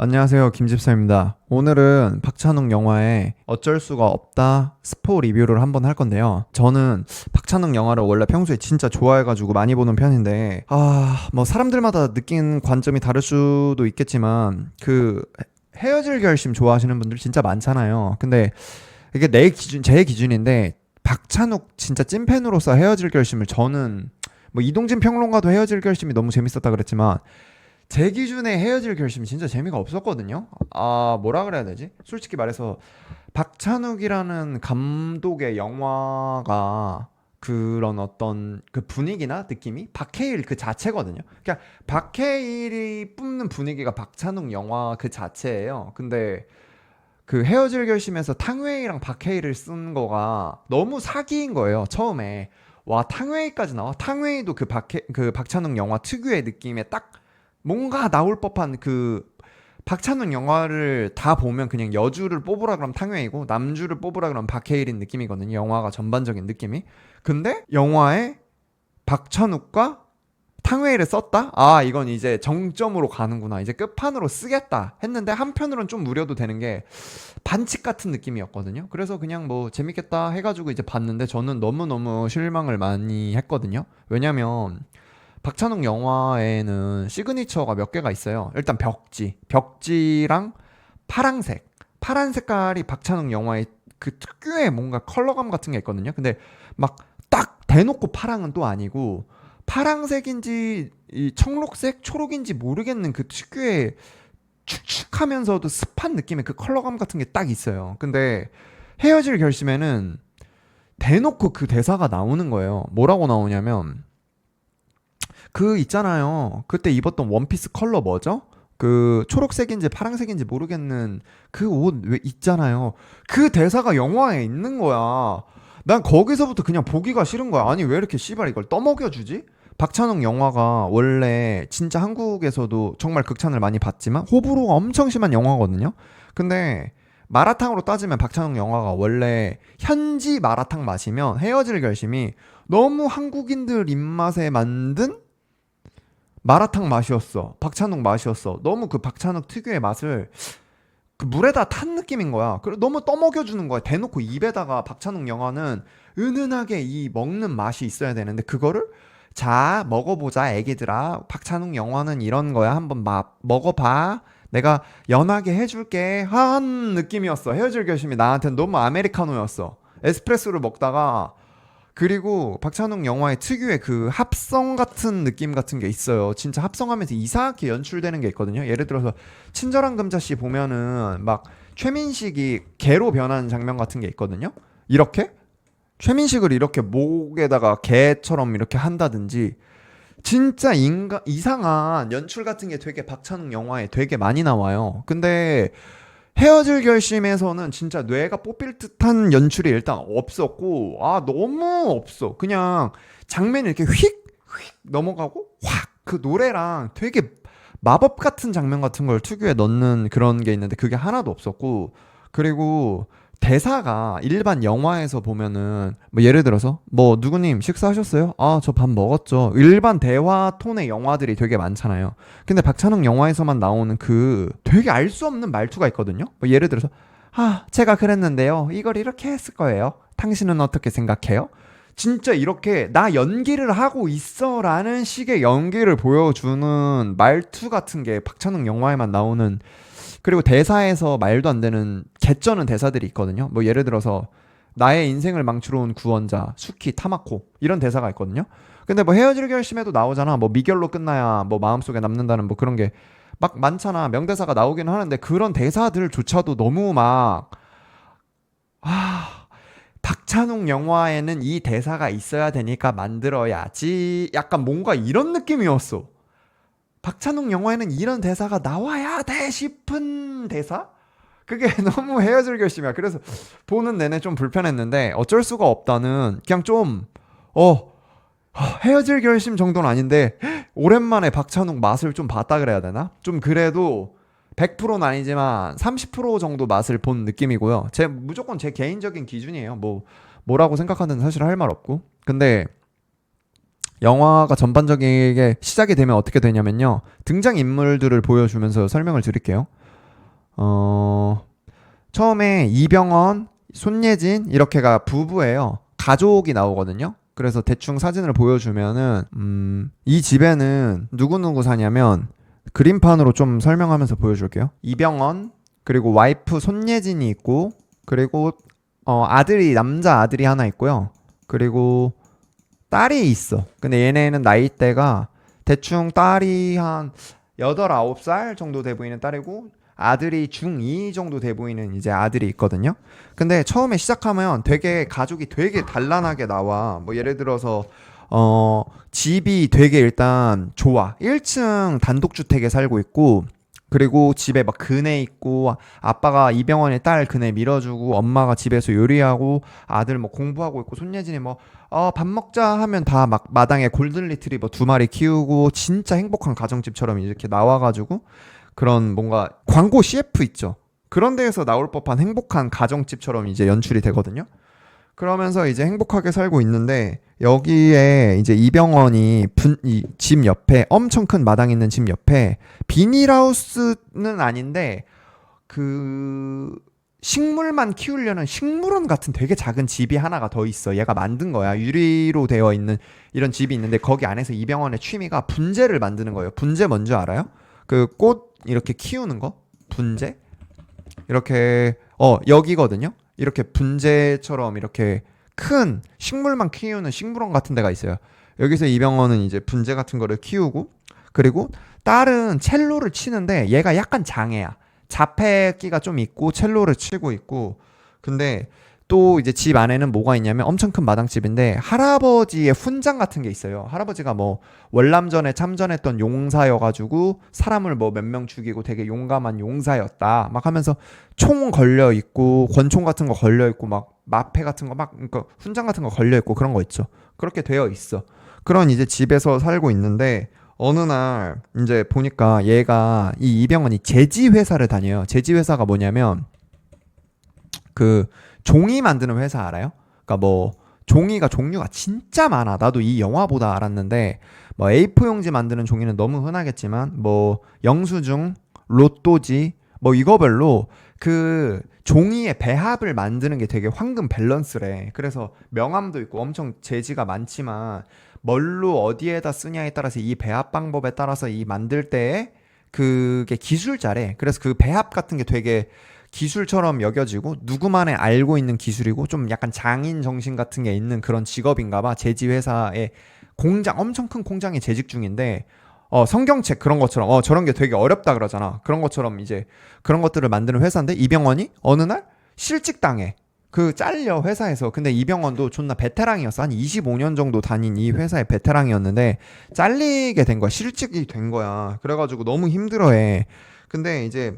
안녕하세요. 김집사입니다. 오늘은 박찬욱 영화의 어쩔 수가 없다 스포 리뷰를 한번 할 건데요. 저는 박찬욱 영화를 원래 평소에 진짜 좋아해가지고 많이 보는 편인데, 뭐 사람들마다 느낀 관점이 다를 수도 있겠지만, 헤어질 결심 좋아하시는 분들 진짜 많잖아요. 근데 이게 제 기준인데, 박찬욱 진짜 찐팬으로서 헤어질 결심을 저는, 뭐 이동진 평론가도 헤어질 결심이 너무 재밌었다 그랬지만, 제 기준에 헤어질 결심이 진짜 재미가 없었거든요. 뭐라 그래야 되지? 솔직히 말해서 박찬욱이라는 감독의 영화가 그런 어떤 그 분위기나 느낌이 박해일 그 자체거든요. 그러니까 박해일이 뿜는 분위기가 박찬욱 영화 그 자체예요. 근데 그 헤어질 결심에서 탕웨이랑 박해일을 쓴 거가 너무 사기인 거예요. 처음에 와 탕웨이까지 나와? 탕웨이도 그 박찬욱 영화 특유의 느낌에 딱 뭔가 나올 법한 그 박찬욱 영화를 다 보면 그냥 여주를 뽑으라 그러면 탕웨이고 남주를 뽑으라 그러면 박해일인 느낌이거든요. 영화가 전반적인 느낌이. 근데 영화에 박찬욱과 탕웨이를 썼다? 이건 이제 정점으로 가는구나. 이제 끝판으로 쓰겠다 했는데 한편으론 좀 우려도 되는 게 반칙 같은 느낌이었거든요. 그래서 그냥 뭐 재밌겠다 해가지고 이제 봤는데 저는 너무너무 실망을 많이 했거든요. 왜냐면 박찬욱 영화에는 시그니처가 몇 개가 있어요. 일단 벽지랑 파랑색. 파란 색깔이 박찬욱 영화의 그 특유의 뭔가 컬러감 같은 게 있거든요. 근데 막 딱 대놓고 파랑은 또 아니고 파랑색인지 이 청록색, 초록인지 모르겠는 그 특유의 축축하면서도 습한 느낌의 그 컬러감 같은 게 딱 있어요. 근데 헤어질 결심에는 대놓고 그 대사가 나오는 거예요. 뭐라고 나오냐면 그 있잖아요. 그때 입었던 원피스 컬러 뭐죠? 그 초록색인지 파란색인지 모르겠는 그 옷 왜 있잖아요. 그 대사가 영화에 있는 거야. 난 거기서부터 그냥 보기가 싫은 거야. 아니 왜 이렇게 씨발 이걸 떠먹여주지? 박찬욱 영화가 원래 진짜 한국에서도 정말 극찬을 많이 받지만 호불호가 엄청 심한 영화거든요. 근데 마라탕으로 따지면 박찬욱 영화가 원래 현지 마라탕 맛이면 헤어질 결심이 너무 한국인들 입맛에 만든 마라탕 맛이었어. 박찬욱 맛이었어. 너무 그 박찬욱 특유의 맛을 그 물에다 탄 느낌인 거야. 그래 너무 떠먹여주는 거야. 대놓고 입에다가 박찬욱 영화는 은은하게 이 먹는 맛이 있어야 되는데 그거를 자 먹어보자 애기들아. 박찬욱 영화는 이런 거야. 한번 먹어봐. 내가 연하게 해줄게 한 느낌이었어. 헤어질 결심이 나한테는 너무 아메리카노였어. 에스프레소를 먹다가 그리고 박찬욱 영화의 특유의 그 합성 같은 느낌 같은 게 있어요. 진짜 합성하면서 이상하게 연출되는 게 있거든요. 예를 들어서 친절한 금자씨 보면은 막 최민식이 개로 변하는 장면 같은 게 있거든요. 이렇게 최민식을 이렇게 목에다가 개처럼 이렇게 한다든지 진짜 이상한 연출 같은 게 되게 박찬욱 영화에 되게 많이 나와요. 근데 헤어질 결심에서는 진짜 뇌가 뽑힐 듯한 연출이 일단 없었고, 너무 없어. 그냥 장면이 이렇게 휙 넘어가고, 확, 그 노래랑 되게 마법 같은 장면 같은 걸 특유에 넣는 그런 게 있는데, 그게 하나도 없었고, 그리고 대사가 일반 영화에서 보면은, 뭐 예를 들어서, 뭐 누구님 식사하셨어요? 저 밥 먹었죠. 일반 대화 톤의 영화들이 되게 많잖아요. 근데 박찬욱 영화에서만 나오는 그 되게 알 수 없는 말투가 있거든요. 뭐 예를 들어서 제가 그랬는데요. 이걸 이렇게 했을 거예요. 당신은 어떻게 생각해요? 진짜 이렇게 나 연기를 하고 있어라는 식의 연기를 보여주는 말투 같은 게 박찬욱 영화에만 나오는 그리고 대사에서 말도 안 되는 개쩌는 대사들이 있거든요. 뭐 예를 들어서 나의 인생을 망치러 온 구원자 수키 타마코 이런 대사가 있거든요. 근데 뭐 헤어질 결심에도 나오잖아. 뭐 미결로 끝나야 뭐 마음속에 남는다는 뭐 그런 게 막 많잖아. 명대사가 나오기는 하는데 그런 대사들조차도 너무 막 박찬욱 영화에는 이 대사가 있어야 되니까 만들어야지. 약간 뭔가 이런 느낌이었어. 박찬욱 영화에는 이런 대사가 나와야 돼 싶은 대사? 그게 너무 헤어질 결심이야. 그래서 보는 내내 좀 불편했는데 어쩔 수가 없다는 그냥 좀 어, 헤어질 결심 정도는 아닌데 오랜만에 박찬욱 맛을 좀 봤다 그래야 되나? 좀 그래도 100%는 아니지만 30% 정도 맛을 본 느낌이고요. 무조건 제 개인적인 기준이에요. 뭐라고 생각하는 사실 할 말 없고. 근데 영화가 전반적이게 시작이 되면 어떻게 되냐면요. 등장인물들을 보여주면서 설명을 드릴게요. 어, 처음에 이병헌, 손예진 이렇게가 부부예요. 가족이 나오거든요. 그래서 대충 사진을 보여주면은 이 집에는 누구누구 사냐면 그림판으로 좀 설명하면서 보여줄게요. 이병헌 그리고 와이프 손예진이 있고 그리고 아들이 남자 아들이 하나 있고요. 그리고 딸이 있어. 근데 얘네는 나이대가 대충 딸이 한 8, 9살 정도 돼 보이는 딸이고 아들이 중2 정도 돼 보이는 이제 아들이 있거든요. 근데 처음에 시작하면 되게 가족이 되게 단란하게 나와. 뭐 예를 들어서 집이 되게 일단 좋아. 1층 단독주택에 살고 있고 그리고 집에 막 그네 있고 아빠가 이병헌의 딸 그네 밀어주고 엄마가 집에서 요리하고 아들 뭐 공부하고 있고 손예진이 뭐 밥 먹자 하면 다 막 마당에 골든 리트리버 2마리 키우고 진짜 행복한 가정집처럼 이렇게 나와가지고 그런 뭔가 광고 CF 있죠. 그런 데에서 나올 법한 행복한 가정집처럼 이제 연출이 되거든요. 그러면서 이제 행복하게 살고 있는데 여기에 이제 이병헌이 이 집 옆에 엄청 큰 마당 있는 집 옆에 비닐하우스는 아닌데 그 식물만 키우려는 식물원 같은 되게 작은 집이 하나가 더 있어. 얘가 만든 거야. 유리로 되어 있는 이런 집이 있는데 거기 안에서 이병헌의 취미가 분재를 만드는 거예요. 분재 뭔지 알아요? 그 꽃 이렇게 키우는 거? 분재? 이렇게 여기거든요. 이렇게 분재처럼 이렇게 큰 식물만 키우는 식물원 같은 데가 있어요. 여기서 이병헌은 이제 분재 같은 거를 키우고 그리고 딸은 첼로를 치는데 얘가 약간 장애야. 자폐기가 좀 있고 첼로를 치고 있고 근데 또 이제 집 안에는 뭐가 있냐면 엄청 큰 마당집인데 할아버지의 훈장 같은 게 있어요. 할아버지가 뭐 월남전에 참전했던 용사여가지고 사람을 뭐 몇 명 죽이고 되게 용감한 용사였다 막 하면서 총 걸려 있고 권총 같은 거 걸려 있고 막 마패 같은 거 막 그러니까 훈장 같은 거 걸려 있고 그런 거 있죠. 그렇게 되어 있어. 그런 이제 집에서 살고 있는데 어느 날 이제 보니까 얘가 이 이병헌이 제지 회사를 다녀요. 제지 회사가 뭐냐면 그 종이 만드는 회사 알아요? 그러니까 뭐 종이가 종류가 진짜 많아. 나도 이 영화보다 알았는데 뭐 A4 용지 만드는 종이는 너무 흔하겠지만 뭐 영수증, 로또지 뭐 이거별로 그 종이의 배합을 만드는 게 되게 황금 밸런스래. 그래서 명암도 있고 엄청 재지가 많지만 뭘로 어디에다 쓰냐에 따라서 이 배합 방법에 따라서 이 만들 때에 그게 기술자래. 그래서 그 배합 같은 게 되게 기술처럼 여겨지고 누구만의 알고 있는 기술이고 좀 약간 장인 정신 같은 게 있는 그런 직업인가 봐. 제지 회사에 공장 엄청 큰 공장에 재직 중인데 성경책 그런 것처럼 저런 게 되게 어렵다 그러잖아. 그런 것처럼 이제 그런 것들을 만드는 회사인데 이병헌이 어느 날 실직당해. 그 잘려 회사에서. 근데 이병헌도 존나 베테랑이었어. 한 25년 정도 다닌 이 회사의 베테랑이었는데 잘리게 된 거야. 실직이 된 거야. 그래가지고 너무 힘들어해. 근데 이제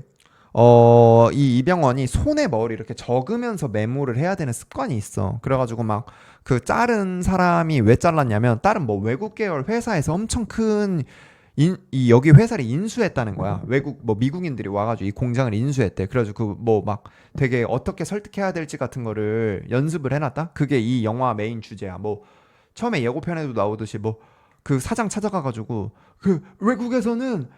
이 이병헌이 손에 뭘 이렇게 적으면서 메모를 해야 되는 습관이 있어. 그래가지고 막 그 자른 사람이 왜 잘랐냐면 다른 뭐 외국 계열 회사에서 엄청 큰 이 여기 회사를 인수했다는 거야. 외국 뭐 미국인들이 와가지고 이 공장을 인수했대. 그래가지고 그 뭐 막 되게 어떻게 설득해야 될지 같은 거를 연습을 해놨다. 그게 이 영화 메인 주제야. 뭐 처음에 예고편에도 나오듯이 뭐 그 사장 찾아가가지고 그 외국에서는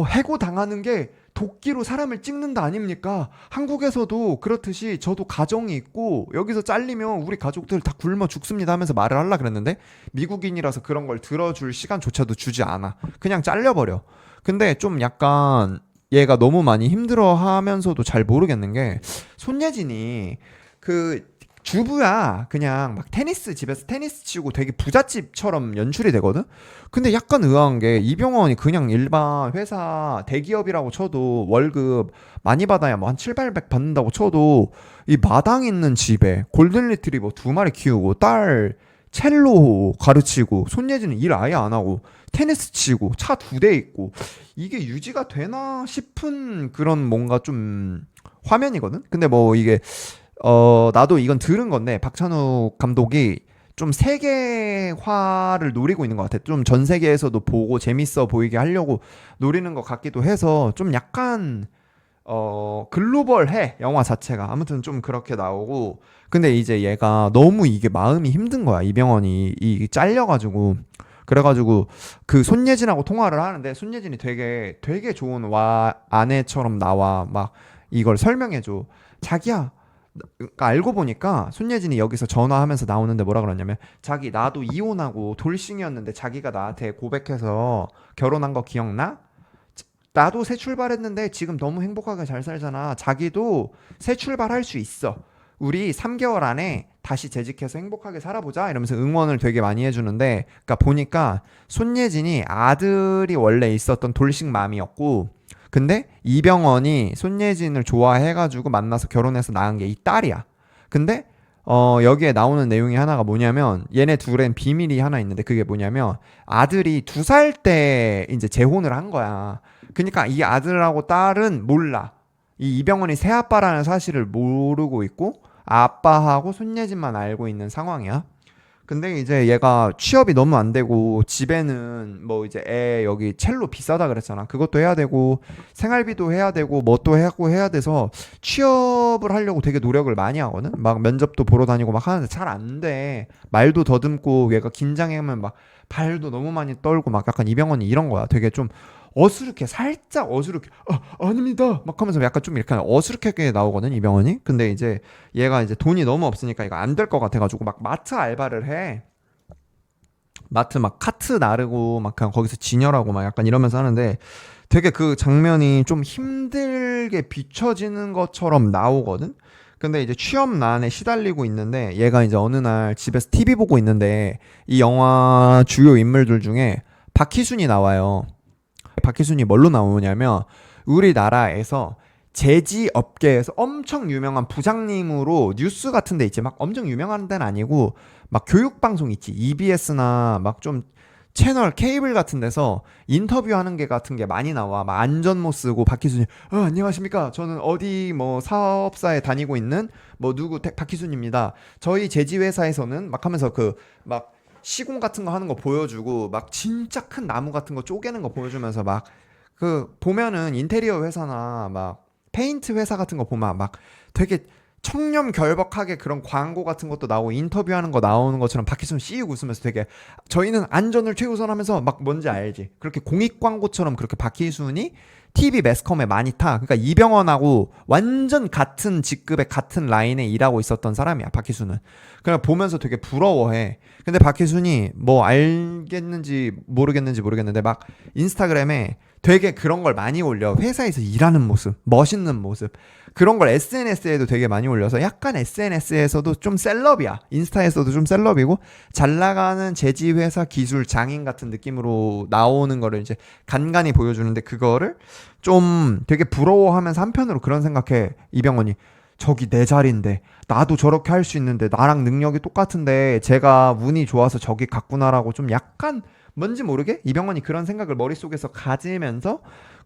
해고 당하는 게 도끼로 사람을 찍는다 아닙니까? 한국에서도 그렇듯이 저도 가정이 있고 여기서 잘리면 우리 가족들 다 굶어 죽습니다 하면서 말을 하려 그랬는데 미국인이라서 그런 걸 들어줄 시간조차도 주지 않아. 그냥 잘려버려. 근데 좀 약간 얘가 너무 많이 힘들어 하면서도 잘 모르겠는 게 손예진이 그 주부야. 그냥 막 테니스 집에서 테니스 치고 되게 부잣집처럼 연출이 되거든. 근데 약간 의아한 게 이병헌이 그냥 일반 회사 대기업이라고 쳐도 월급 많이 받아야 뭐 한 7, 800 받는다고 쳐도 이 마당 있는 집에 골든 리트리버 2마리 키우고 딸 첼로 가르치고 손예진은 일 아예 안 하고 테니스 치고 차 2대 있고 이게 유지가 되나 싶은 그런 뭔가 좀 화면이거든. 근데 뭐 이게 나도 이건 들은 건데 박찬욱 감독이 좀 세계화를 노리고 있는 것 같아. 좀 전 세계에서도 보고 재밌어 보이게 하려고 노리는 것 같기도 해서 좀 약간 글로벌해 영화 자체가. 아무튼 좀 그렇게 나오고 근데 이제 얘가 너무 이게 마음이 힘든 거야. 이병헌이 이 잘려가지고 그래가지고 그 손예진하고 통화를 하는데 손예진이 되게 되게 좋은 와 아내처럼 나와 막 이걸 설명해줘. 자기야, 그러니까 알고 보니까 손예진이 여기서 전화하면서 나오는데 뭐라 그러냐면, 자기 나도 이혼하고 돌싱이었는데 자기가 나한테 고백해서 결혼한 거 기억나? 나도 새 출발했는데 지금 너무 행복하게 잘 살잖아. 자기도 새 출발할 수 있어. 우리 3개월 안에 다시 재직해서 행복하게 살아보자. 이러면서 응원을 되게 많이 해주는데, 그러니까 보니까 손예진이 아들이 원래 있었던 돌싱맘이었고, 근데 이병헌이 손예진을 좋아해가지고 만나서 결혼해서 낳은 게 이 딸이야. 근데 여기에 나오는 내용이 하나가 뭐냐면, 얘네 둘엔 비밀이 하나 있는데, 그게 뭐냐면 아들이 2살 때 이제 재혼을 한 거야. 그러니까 이 아들하고 딸은 몰라. 이 이병헌이 새아빠라는 사실을 모르고 있고, 아빠하고 손예진만 알고 있는 상황이야. 근데 이제 얘가 취업이 너무 안 되고, 집에는 뭐 이제 애 여기 첼로 비싸다 그랬잖아. 그것도 해야 되고, 생활비도 해야 되고, 뭐 또 하고 해야 돼서 취업을 하려고 되게 노력을 많이 하거든. 막 면접도 보러 다니고 막 하는데 잘 안 돼. 말도 더듬고, 얘가 긴장하면 막 발도 너무 많이 떨고, 막 약간 이병헌이 이런 거야. 되게 좀 어수룩해, 살짝 어수룩해. 아닙니다 막 하면서 약간 좀 이렇게 어수룩하게 나오거든, 이병헌이. 근데 이제 얘가 이제 돈이 너무 없으니까 이거 안 될 것 같아가지고 막 마트 알바를 해. 마트 막 카트 나르고 막 그냥 거기서 진열하고 막 약간 이러면서 하는데, 되게 그 장면이 좀 힘들게 비춰지는 것처럼 나오거든. 근데 이제 취업난에 시달리고 있는데, 얘가 이제 어느 날 집에서 TV 보고 있는데 이 영화 주요 인물들 중에 박희순이 나와요. 박희순이 뭘로 나오냐면, 우리나라에서 제지 업계에서 엄청 유명한 부장님으로 뉴스 같은 데 있지. 막 엄청 유명한 데는 아니고, 막 교육방송 있지. EBS나 막 좀 채널 케이블 같은 데서 인터뷰하는 게 같은 게 많이 나와. 막 안전모 쓰고 박희순이 안녕하십니까, 저는 어디 뭐 사업사에 다니고 있는 뭐 누구 박희순입니다. 저희 제지 회사에서는 막 하면서 그 막 시공 같은 거 하는 거 보여주고, 막 진짜 큰 나무 같은 거 쪼개는 거 보여주면서, 막 그 보면은 인테리어 회사나 막 페인트 회사 같은 거 보면 막 되게 청렴결박하게 그런 광고 같은 것도 나오고, 인터뷰하는 거 나오는 것처럼 박희순 씩 웃으면서 되게, 저희는 안전을 최우선하면서, 막 뭔지 알지? 그렇게 공익 광고처럼 그렇게 박희순이 TV 매스컴에 많이 타. 그러니까 이병헌하고 완전 같은 직급의 같은 라인에 일하고 있었던 사람이야, 박희순은. 그냥 보면서 되게 부러워해. 근데 박희순이 뭐 알겠는지 모르겠는데 막 인스타그램에 되게 그런 걸 많이 올려. 회사에서 일하는 모습, 멋있는 모습. 그런 걸 SNS에도 되게 많이 올려서 약간 SNS에서도 좀 셀럽이야. 인스타에서도 좀 셀럽이고, 잘 나가는 제지회사 기술 장인 같은 느낌으로 나오는 거를 이제 간간히 보여주는데, 그거를 좀 되게 부러워하면서 한편으로 그런 생각해, 이병헌이. 저기 내 자리인데 나도 저렇게 할 수 있는데, 나랑 능력이 똑같은데 제가 운이 좋아서 저기 갔구나라고, 좀 약간 뭔지 모르게 이병헌이 그런 생각을 머릿속에서 가지면서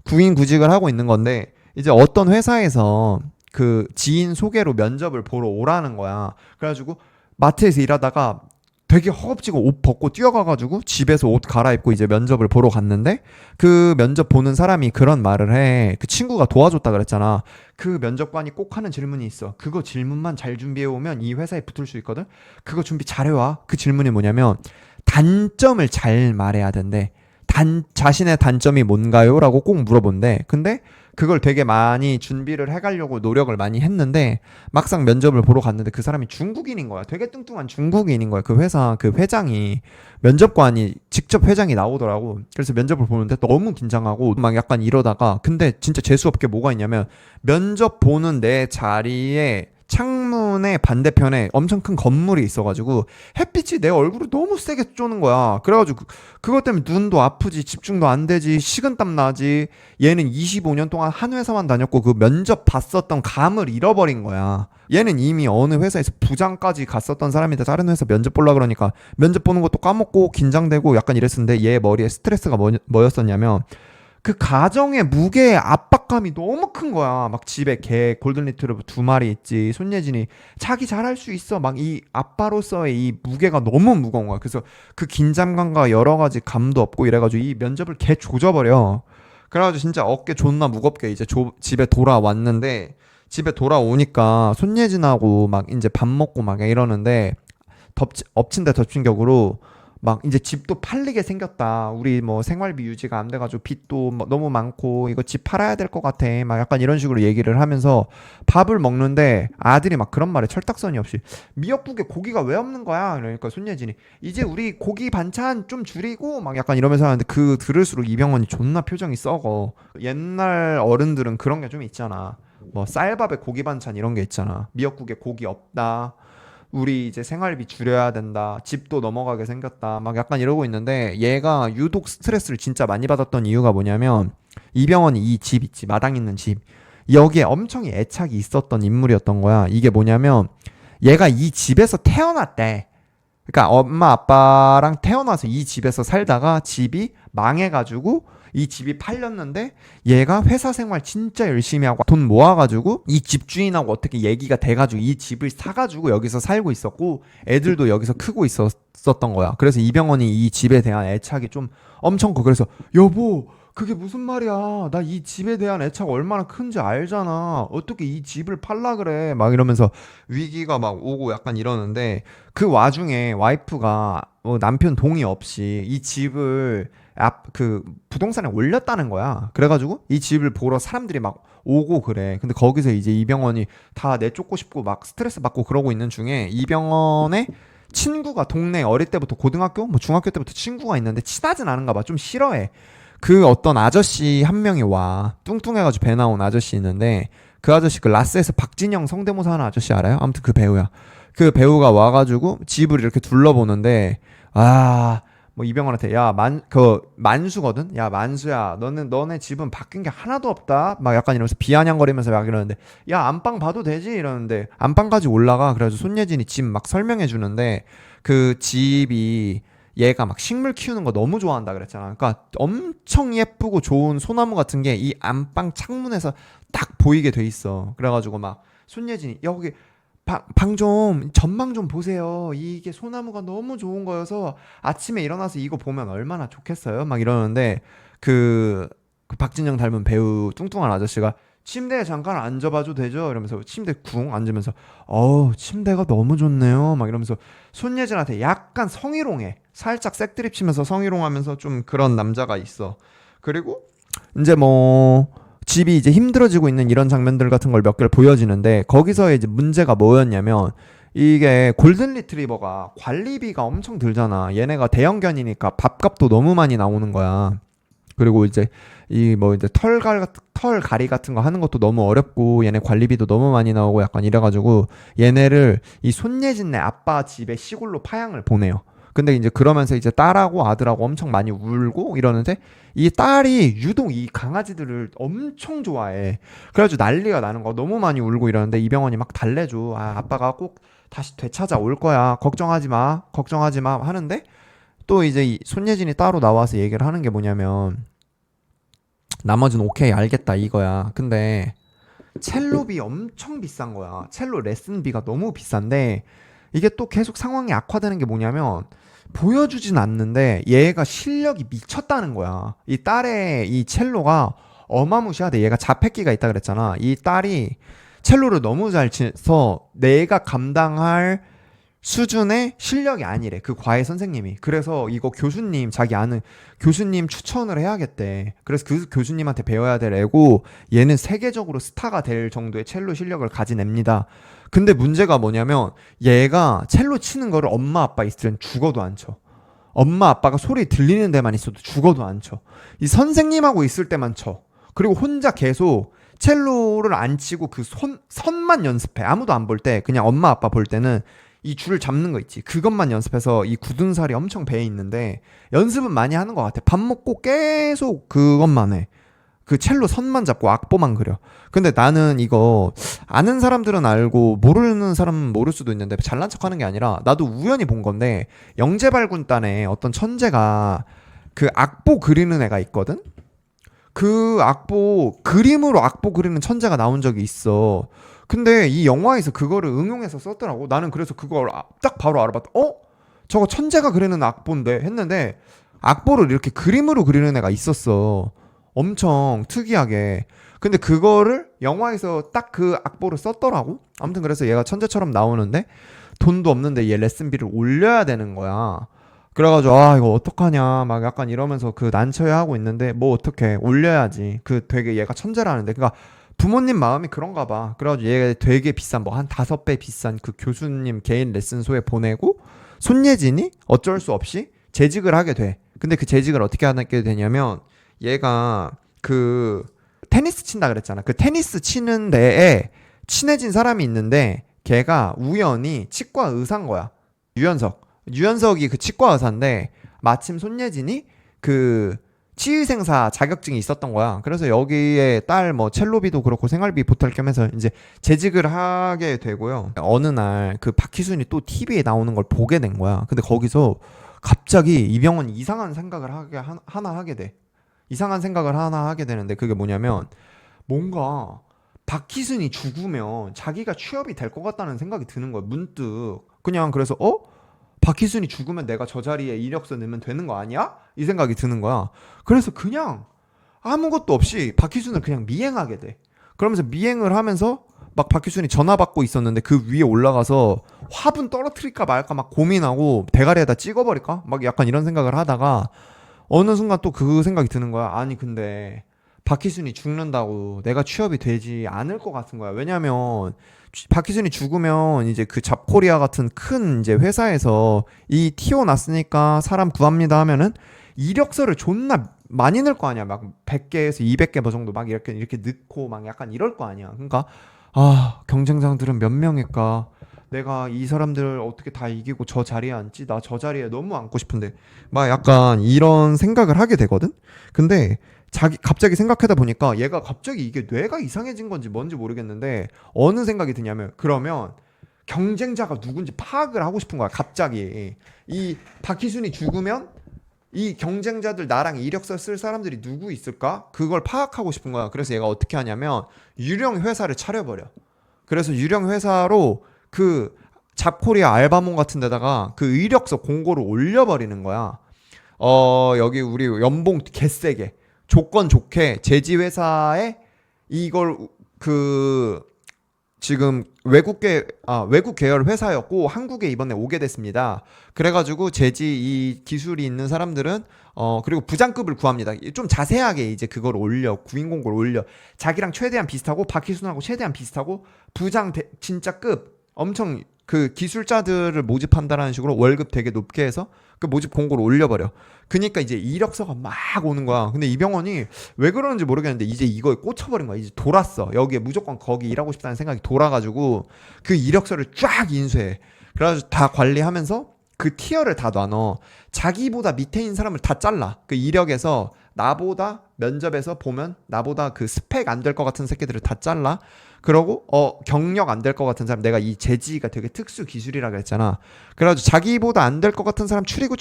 구인구직을 하고 있는 건데, 이제 어떤 회사에서 그 지인 소개로 면접을 보러 오라는 거야. 그래가지고 마트에서 일하다가 되게 허겁지겁 옷 벗고 뛰어가가지고 집에서 옷 갈아입고 이제 면접을 보러 갔는데, 그 면접 보는 사람이 그런 말을 해. 그 친구가 도와줬다 그랬잖아. 그 면접관이 꼭 하는 질문이 있어. 그거 질문만 잘 준비해 오면 이 회사에 붙을 수 있거든. 그거 준비 잘해와. 그 질문이 뭐냐면, 단점을 잘 말해야 된대. 자신의 단점이 뭔가요? 라고 꼭 물어본대. 근데 그걸 되게 많이 준비를 해가려고 노력을 많이 했는데, 막상 면접을 보러 갔는데 그 사람이 중국인인 거야. 되게 뚱뚱한 중국인인 거야. 그 회사 그 회장이, 면접관이 직접 회장이 나오더라고. 그래서 면접을 보는데 너무 긴장하고 막 약간 이러다가, 근데 진짜 재수없게 뭐가 있냐면, 면접 보는 내 자리에 창문의 반대편에 엄청 큰 건물이 있어가지고 햇빛이 내 얼굴을 너무 세게 쪼는 거야. 그래가지고 그것 때문에 눈도 아프지, 집중도 안 되지, 식은땀 나지. 얘는 25년 동안 한 회사만 다녔고 그 면접 봤었던 감을 잃어버린 거야. 얘는 이미 어느 회사에서 부장까지 갔었던 사람인데, 다른 회사 면접 보려 그러니까 면접 보는 것도 까먹고 긴장되고 약간 이랬었는데, 얘 머리에 스트레스가 뭐였었냐면, 그 가정의 무게의 압박감이 너무 큰 거야. 막 집에 개 골든리트리버 2마리 있지. 손예진이 자기 잘할 수 있어. 막 이 아빠로서의 이 무게가 너무 무거운 거야. 그래서 그 긴장감과 여러 가지 감도 없고 이래가지고 이 면접을 개 조져버려. 그래가지고 진짜 어깨 존나 무겁게 이제 집에 돌아왔는데, 집에 돌아오니까 손예진하고 막 이제 밥 먹고 막 이러는데, 엎친 데 덮친 격으로 막 이제 집도 팔리게 생겼다. 우리 뭐 생활비 유지가 안 돼가지고 빚도 뭐 너무 많고 이거 집 팔아야 될 것 같아. 막 약간 이런 식으로 얘기를 하면서 밥을 먹는데 아들이 막 그런 말에 철딱서니 없이 미역국에 고기가 왜 없는 거야? 그러니까 손예진이 이제 우리 고기 반찬 좀 줄이고 막 약간 이러면서 하는데 그 들을수록 이병헌이 존나 표정이 썩어. 옛날 어른들은 그런 게 좀 있잖아. 뭐 쌀밥에 고기 반찬 이런 게 있잖아. 미역국에 고기 없다. 우리 이제 생활비 줄여야 된다. 집도 넘어가게 생겼다. 막 약간 이러고 있는데 얘가 유독 스트레스를 진짜 많이 받았던 이유가 뭐냐면 이병헌이 이 집 있지. 마당 있는 집. 여기에 엄청 애착이 있었던 인물이었던 거야. 이게 뭐냐면 얘가 이 집에서 태어났대. 그러니까 엄마 아빠랑 태어나서 이 집에서 살다가 집이 망해가지고 이 집이 팔렸는데 얘가 회사 생활 진짜 열심히 하고 돈 모아가지고 이 집주인하고 어떻게 얘기가 돼가지고 이 집을 사가지고 여기서 살고 있었고 애들도 여기서 크고 있었던 거야. 그래서 이병헌이 이 집에 대한 애착이 좀 엄청 커. 그래서 여보 그게 무슨 말이야. 나 이 집에 대한 애착 얼마나 큰지 알잖아. 어떻게 이 집을 팔라 그래. 막 이러면서 위기가 막 오고 약간 이러는데 그 와중에 와이프가 남편 동의 없이 이 집을 그 부동산에 올렸다는 거야. 그래가지고 이 집을 보러 사람들이 막 오고 그래. 근데 거기서 이제 이병헌이 다 내쫓고 싶고 막 스트레스 받고 그러고 있는 중에 이병헌의 친구가 동네 어릴 때부터 고등학교 뭐 중학교 때부터 친구가 있는데 친하진 않은가 봐. 좀 싫어해. 그 어떤 아저씨 한 명이 와. 뚱뚱해가지고 배 나온 아저씨 있는데 그 아저씨 그 라스에서 박진영 성대모사 하는 아저씨 알아요? 아무튼 그 배우야. 그 배우가 와가지고 집을 이렇게 둘러보는데 뭐 이병헌한테 만수거든. 야 만수야, 너네 집은 바뀐 게 하나도 없다. 막 약간 이러면서 비아냥거리면서 막 이러는데 야 안방 봐도 되지 이러는데 안방까지 올라가. 그래가지고 손예진이 집 막 설명해 주는데 그 집이 얘가 막 식물 키우는 거 너무 좋아한다 그랬잖아. 그러니까 엄청 예쁘고 좋은 소나무 같은 게 이 안방 창문에서 딱 보이게 돼 있어. 그래가지고 막 손예진이 여기 방 좀 전망 좀 보세요. 이게 소나무가 너무 좋은 거여서 아침에 일어나서 이거 보면 얼마나 좋겠어요. 막 이러는데 그 박진영 닮은 배우 뚱뚱한 아저씨가 침대에 잠깐 앉아봐도 되죠? 이러면서 침대 쿵 앉으면서 침대가 너무 좋네요. 막 이러면서 손예진한테 약간 성희롱해. 살짝 색드립 치면서 성희롱하면서 좀 그런 남자가 있어. 그리고 이제 뭐 집이 이제 힘들어지고 있는 이런 장면들 같은 걸 몇 개를 보여지는데 거기서 이제 문제가 뭐였냐면 이게 골든 리트리버가 관리비가 엄청 들잖아. 얘네가 대형견이니까 밥값도 너무 많이 나오는 거야. 그리고 이제 이 뭐 이제 털가리 같은 거 하는 것도 너무 어렵고 얘네 관리비도 너무 많이 나오고 약간 이래가지고 얘네를 이 손예진네 아빠 집에 시골로 파양을 보내요. 근데 이제 그러면서 이제 딸하고 아들하고 엄청 많이 울고 이러는데 이 딸이 유독 이 강아지들을 엄청 좋아해. 그래가지고 난리가 나는 거. 너무 많이 울고 이러는데 이병헌이 막 달래줘. 아빠가 꼭 다시 되찾아 올 거야. 걱정하지 마. 걱정하지 마. 하는데 또 이제 이 손예진이 따로 나와서 얘기를 하는 게 뭐냐면 나머지는 오케이 알겠다 이거야. 근데 첼로비 엄청 비싼 거야. 첼로 레슨비가 너무 비싼데 이게 또 계속 상황이 악화되는 게 뭐냐면 보여주진 않는데 얘가 실력이 미쳤다는 거야. 이 딸의 이 첼로가 어마무시하대. 얘가 자폐기가 있다 그랬잖아. 이 딸이 첼로를 너무 잘 쳐서 내가 감당할 수준의 실력이 아니래. 그 과외 선생님이. 그래서 이거 교수님, 자기 아는 교수님 추천을 해야겠대. 그래서 그 교수님한테 배워야 될 애고 얘는 세계적으로 스타가 될 정도의 첼로 실력을 가진 애입니다. 근데 문제가 뭐냐면 얘가 첼로 치는 거를 엄마 아빠 있으면 죽어도 안 쳐. 엄마 아빠가 소리 들리는 데만 있어도 죽어도 안 쳐. 이 선생님하고 있을 때만 쳐. 그리고 혼자 계속 첼로를 안 치고 그 선만 연습해. 아무도 안 볼 때 그냥 엄마 아빠 볼 때는 이 줄을 잡는 거 있지. 그것만 연습해서 이 굳은 살이 엄청 배에 있는데 연습은 많이 하는 것 같아. 밥 먹고 계속 그것만 해. 그 첼로 선만 잡고 악보만 그려. 근데 나는 이거 아는 사람들은 알고 모르는 사람은 모를 수도 있는데 잘난 척하는 게 아니라 나도 우연히 본 건데 영재발군단에 어떤 천재가 그 악보 그리는 애가 있거든. 그 악보 그림으로 악보 그리는 천재가 나온 적이 있어. 근데 이 영화에서 그거를 응용해서 썼더라고. 나는 그래서 그걸 딱 바로 알아봤다. 저거 천재가 그리는 악보인데 했는데 악보를 이렇게 그림으로 그리는 애가 있었어. 엄청 특이하게. 근데 그거를 영화에서 딱 그 악보를 썼더라고. 아무튼 그래서 얘가 천재처럼 나오는데 돈도 없는데 얘 레슨비를 올려야 되는 거야. 그래가지고 아 이거 어떡하냐 막 약간 이러면서 그 난처해 하고 있는데 뭐 어떡해 올려야지. 그 되게 얘가 천재라는데 그러니까 부모님 마음이 그런가 봐. 그래가지고 얘 되게 비싼 뭐 한 5배 비싼 그 교수님 개인 레슨소에 보내고 손예진이 어쩔 수 없이 재직을 하게 돼. 근데 그 재직을 어떻게 하게 되냐면 얘가 그 테니스 친다 그랬잖아. 그 테니스 치는 데에 친해진 사람이 있는데 걔가 우연히 치과 의사인 거야. 유연석. 유연석이 그 치과 의사인데 마침 손예진이 그 치의생사 자격증이 있었던 거야. 그래서 여기에 딸 뭐 첼로비도 그렇고 생활비 보탈 겸해서 이제 재직을 하게 되고요. 어느 날 그 박희순이 또 TV에 나오는 걸 보게 된 거야. 근데 거기서 갑자기 이병헌이 이상한 생각을 하나 하게 돼. 이상한 생각을 하나 하게 되는데 그게 뭐냐면 뭔가 박희순이 죽으면 자기가 취업이 될 것 같다는 생각이 드는 거야. 문득. 그냥 그래서 박희순이 죽으면 내가 저 자리에 이력서 넣으면 되는 거 아니야? 이 생각이 드는 거야. 그래서 그냥 아무것도 없이 박희순을 그냥 미행하게 돼. 그러면서 미행을 하면서 막 박희순이 전화 받고 있었는데 그 위에 올라가서 화분 떨어뜨릴까 말까 막 고민하고 대가리에다 찍어버릴까? 막 약간 이런 생각을 하다가 어느 순간 또 그 생각이 드는 거야. 아니 근데 박희순이 죽는다고 내가 취업이 되지 않을 것 같은 거야. 왜냐면 박희순이 죽으면 이제 그 잡코리아 같은 큰 이제 회사에서 이 튀어 났으니까 사람 구합니다 하면은 이력서를 존나 많이 넣을 거 아니야. 막 100개에서 200개 뭐 정도 막 이렇게 넣고 막 약간 이럴 거 아니야. 그러니까 아, 경쟁자들은 몇 명일까? 내가 이 사람들 어떻게 다 이기고 저 자리에 앉지? 나 저 자리에 너무 앉고 싶은데 막 약간 이런 생각을 하게 되거든. 근데 갑자기 생각하다 보니까 얘가 갑자기 이게 뇌가 이상해진 건지 뭔지 모르겠는데 어느 생각이 드냐면 그러면 경쟁자가 누군지 파악을 하고 싶은 거야. 갑자기 이 박희순이 죽으면 이 경쟁자들 나랑 이력서 쓸 사람들이 누구 있을까? 그걸 파악하고 싶은 거야. 그래서 얘가 어떻게 하냐면 유령 회사를 차려버려. 그래서 유령 회사로 그 잡코리아 알바몬 같은 데다가 그 이력서 공고를 올려버리는 거야. 여기 우리 연봉 개세게 조건 좋게 제지 회사에 이걸 그 지금 외국 계열 회사였고 한국에 이번에 오게 됐습니다. 그래가지고 제지 이 기술이 있는 사람들은 그리고 부장급을 구합니다. 좀 자세하게 이제 그걸 올려 구인 공고를 올려 자기랑 최대한 비슷하고 박희순하고 최대한 비슷하고 진짜 급 엄청 그 기술자들을 모집한다라는 식으로 월급 되게 높게 해서 그 모집 공고를 올려버려. 그니까 이제 이력서가 막 오는 거야. 근데 이병헌이 왜 그러는지 모르겠는데 이제 이거에 꽂혀버린 거야. 이제 돌았어. 여기에 무조건 거기 일하고 싶다는 생각이 돌아가지고 그 이력서를 쫙 인수해. 그래가지고 다 관리하면서 그 티어를 다 나눠. 자기보다 밑에인 사람을 다 잘라. 그 이력에서 나보다 면접에서 보면 나보다 그 스펙 안 될 것 같은 새끼들을 다 잘라. 그러고 경력 안 될 것 같은 사람 내가 이 재지가 되게 특수 기술이라 그랬잖아. 그래가지고 자기보다 안 될 것 같은 사람 추리고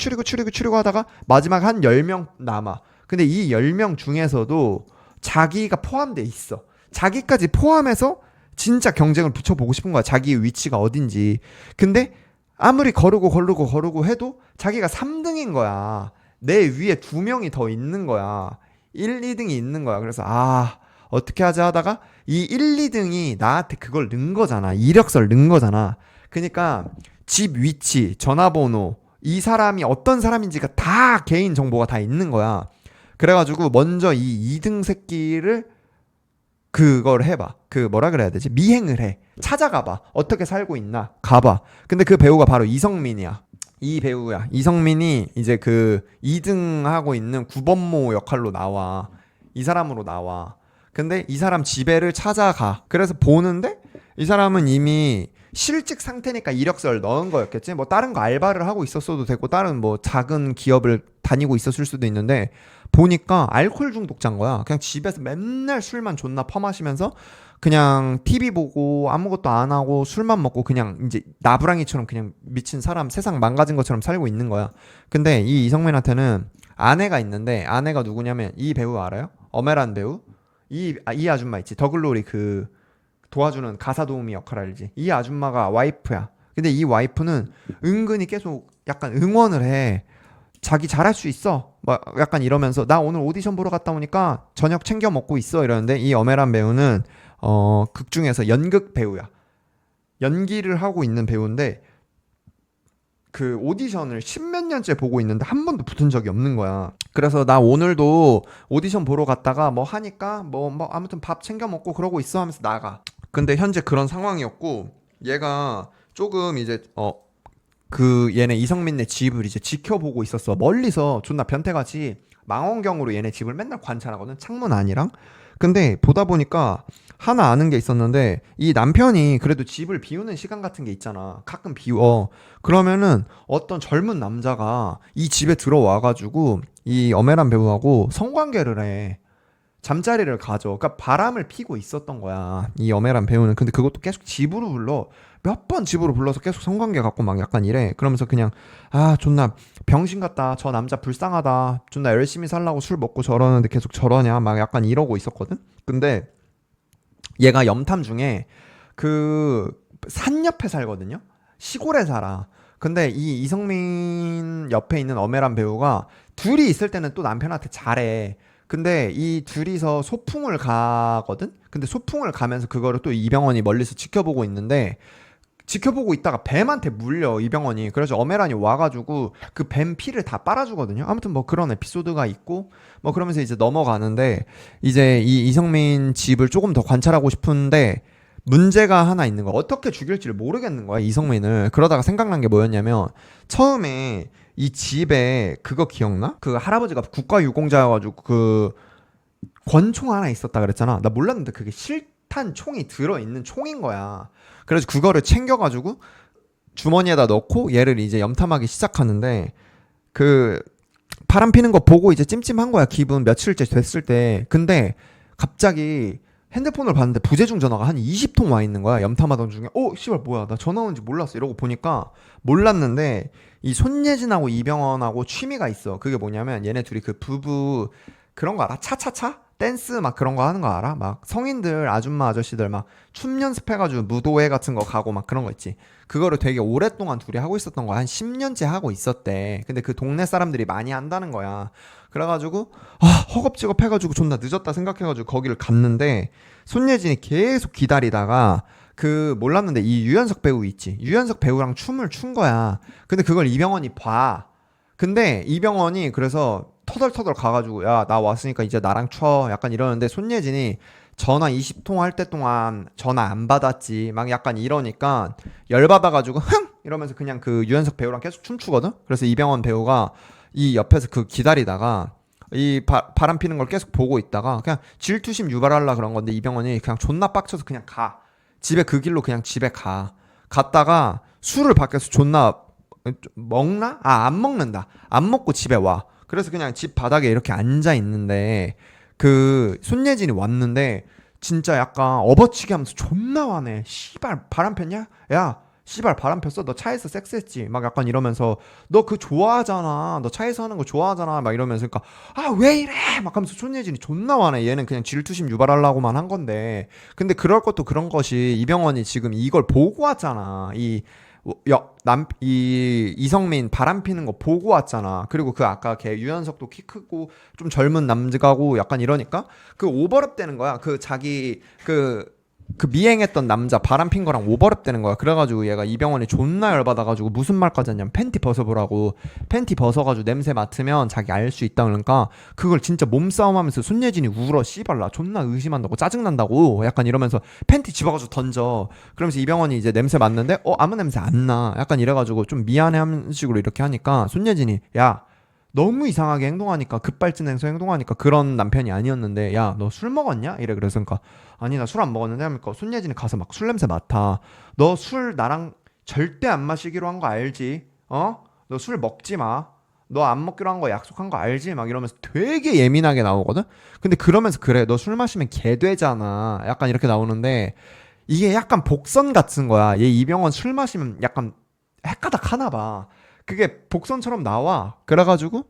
하다가 마지막 한 10명 남아. 근데 이 10명 중에서도 자기가 포함돼 있어. 자기까지 포함해서 진짜 경쟁을 붙여보고 싶은 거야. 자기의 위치가 어딘지. 근데 아무리 거르고 해도 자기가 3등인 거야. 내 위에 2명이 더 있는 거야. 1, 2등이 있는 거야. 그래서 어떻게 하자 하다가 이 1, 2등이 나한테 그걸 넣은 거잖아. 이력서를 넣은 거잖아. 그러니까 집 위치, 전화번호, 이 사람이 어떤 사람인지가 다 개인 정보가 다 있는 거야. 그래가지고 먼저 이 2등 새끼를 그걸 해봐. 그 뭐라 그래야 되지? 미행을 해. 찾아가봐. 어떻게 살고 있나? 가봐. 근데 그 배우가 바로 이성민이야. 이 배우야. 이성민이 이제 그 2등 하고 있는 구본모 역할로 나와. 이 사람으로 나와. 근데 이 사람 집에를 찾아가. 그래서 보는데 이 사람은 이미 실직 상태니까 이력서를 넣은 거였겠지. 뭐 다른 거 알바를 하고 있었어도 되고 다른 뭐 작은 기업을 다니고 있었을 수도 있는데 보니까 알코올 중독자인 거야. 그냥 집에서 맨날 술만 존나 퍼마시면서 그냥 TV 보고 아무것도 안 하고 술만 먹고 그냥 이제 나부랑이처럼 그냥 미친 사람 세상 망가진 것처럼 살고 있는 거야. 근데 이 이성민한테는 아내가 있는데 아내가 누구냐면 이 배우 알아요? 엄애란 배우? 이 아줌마 있지. 더글로리 그 도와주는 가사 도우미 역할 알지? 이 아줌마가 와이프야. 근데 이 와이프는 은근히 계속 약간 응원을 해. 자기 잘할 수 있어. 막 약간 이러면서 나 오늘 오디션 보러 갔다 오니까 저녁 챙겨 먹고 있어 이러는데 이 엄애란 배우는 극 중에서 연극 배우야. 연기를 하고 있는 배우인데 그 오디션을 십몇 년째 보고 있는데 한 번도 붙은 적이 없는 거야. 그래서 나 오늘도 오디션 보러 갔다가 뭐 하니까 뭐 아무튼 밥 챙겨 먹고 그러고 있어 하면서 나가. 근데 현재 그런 상황이었고 얘가 조금 이제 그 얘네 이성민네 집을 이제 지켜보고 있었어. 멀리서 존나 변태같이 망원경으로 얘네 집을 맨날 관찰하거든. 창문 안이랑. 근데 보다 보니까 하나 아는 게 있었는데 이 남편이 그래도 집을 비우는 시간 같은 게 있잖아. 가끔 비워. 그러면은 어떤 젊은 남자가 이 집에 들어와가지고 이 엄애란 배우하고 성관계를 해. 잠자리를 가져. 그러니까 바람을 피고 있었던 거야. 이 엄애란 배우는. 근데 그것도 계속 집으로 불러. 몇 번 집으로 불러서 계속 성관계 갖고 막 약간 이래. 그러면서 그냥 존나 병신 같다. 저 남자 불쌍하다. 존나 열심히 살라고 술 먹고 저러는데 계속 저러냐. 막 약간 이러고 있었거든. 근데 얘가 염탐 중에 그 산 옆에 살거든요. 시골에 살아. 근데 이 이성민 옆에 있는 엄애란 배우가 둘이 있을 때는 또 남편한테 잘해. 근데 이 둘이서 소풍을 가거든? 근데 소풍을 가면서 그거를 또 이병헌이 멀리서 지켜보고 있는데 지켜보고 있다가 뱀한테 물려 이병헌이. 그래서 어메란이 와가지고 그 뱀 피를 다 빨아주거든요. 아무튼 뭐 그런 에피소드가 있고 뭐 그러면서 이제 넘어가는데 이제 이 이성민 집을 조금 더 관찰하고 싶은데 문제가 하나 있는 거야. 어떻게 죽일지를 모르겠는 거야 이성민을. 그러다가 생각난 게 뭐였냐면 처음에 이 집에 그거 기억나? 그 할아버지가 국가유공자여가지고 그 권총 하나 있었다 그랬잖아. 나 몰랐는데 그게 실탄 총이 들어있는 총인 거야. 그래서 그거를 챙겨가지고 주머니에다 넣고 얘를 이제 염탐하기 시작하는데 그 바람 피는 거 보고 이제 찜찜한 거야. 기분 며칠째 됐을 때. 근데 갑자기 핸드폰을 봤는데 부재중 전화가 한 20통 와 있는 거야. 염탐하던 중에 씨발 뭐야 나 전화 온지 몰랐어 이러고 보니까 몰랐는데 이 손예진하고 이병헌하고 취미가 있어. 그게 뭐냐면 얘네 둘이 그 부부 그런 거 알아? 차차차? 댄스 막 그런 거 하는 거 알아? 막 성인들 아줌마 아저씨들 막 춤 연습해가지고 무도회 같은 거 가고 막 그런 거 있지. 그거를 되게 오랫동안 둘이 하고 있었던 거야. 한 10년째 하고 있었대. 근데 그 동네 사람들이 많이 한다는 거야. 그래가지고 허겁지겁 해가지고 존나 늦었다 생각해가지고 거기를 갔는데 손예진이 계속 기다리다가 그 몰랐는데 이 유연석 배우 있지. 유연석 배우랑 춤을 춘 거야. 근데 그걸 이병헌이 봐. 근데 이병헌이 그래서 터덜터덜 가가지고 야 나 왔으니까 이제 나랑 쳐 약간 이러는데 손예진이 전화 20통 할 때 동안 전화 안 받았지 막 약간 이러니까 열받아가지고 흥 이러면서 그냥 그 유연석 배우랑 계속 춤추거든. 그래서 이병헌 배우가 이 옆에서 그 기다리다가 이 바람 피는 걸 계속 보고 있다가 그냥 질투심 유발하려 그런 건데 이병헌이 그냥 존나 빡쳐서 그냥 가. 집에 그 길로 그냥 집에 가. 갔다가 술을 밖에서 존나 먹나? 안 먹는다. 안 먹고 집에 와. 그래서 그냥 집 바닥에 이렇게 앉아 있는데 그 손예진이 왔는데 진짜 약간 업어치기 하면서 존나 화내. 씨발 바람 폈냐? 야 씨발 바람 폈어? 너 차에서 섹스했지? 막 약간 이러면서 너 그 좋아하잖아. 너 차에서 하는 거 좋아하잖아. 막 이러면서 그러니까 왜 이래? 막 하면서 손예진이 존나 화내. 얘는 그냥 질투심 유발하려고만 한 건데 근데 그럴 것도 그런 것이 이병헌이 지금 이걸 보고 왔잖아. 이 이성민 바람 피는 거 보고 왔잖아. 그리고 그 아까 걔 유연석도 키 크고 좀 젊은 남자고 약간 이러니까 그 오버랩 되는 거야. 그 자기 그 미행했던 남자 바람 핀 거랑 오버랩 되는 거야. 그래가지고 얘가 이병헌이 존나 열받아가지고 무슨 말까지 했냐면 팬티 벗어보라고. 팬티 벗어가지고 냄새 맡으면 자기 알 수 있다. 그러니까 그걸 진짜 몸싸움하면서 손예진이 울어. 씨발 나 존나 의심한다고 짜증난다고 약간 이러면서 팬티 집어가지고 던져. 그러면서 이병헌이 이제 냄새 맡는데 아무 냄새 안 나. 약간 이래가지고 좀 미안해하는 식으로 이렇게 하니까 손예진이 야 너무 이상하게 행동하니까 급발진해서 행동하니까 그런 남편이 아니었는데 야 너 술 먹었냐? 이래. 그래서 그러니까 아니 나 술 안 먹었는데 하니까 손예진이 가서 막 술 냄새 맡아. 너 술 나랑 절대 안 마시기로 한 거 알지? 너 술 먹지 마. 너 안 먹기로 한 거 약속한 거 알지? 막 이러면서 되게 예민하게 나오거든. 근데 그러면서 그래 너 술 마시면 개 되잖아. 약간 이렇게 나오는데 이게 약간 복선 같은 거야. 얘 이병헌 술 마시면 약간 헷가닥 하나 봐. 그게 복선처럼 나와. 그래가지고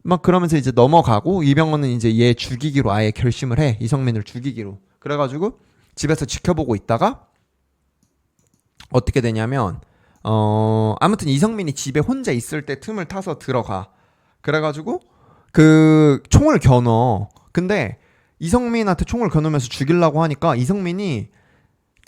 막 그러면서 이제 넘어가고 이병헌은 이제 얘 죽이기로 아예 결심을 해. 이성민을 죽이기로. 그래가지고 집에서 지켜보고 있다가 어떻게 되냐면 아무튼 이성민이 집에 혼자 있을 때 틈을 타서 들어가. 그래가지고 그 총을 겨눠. 근데 이성민한테 총을 겨누면서 죽이려고 하니까 이성민이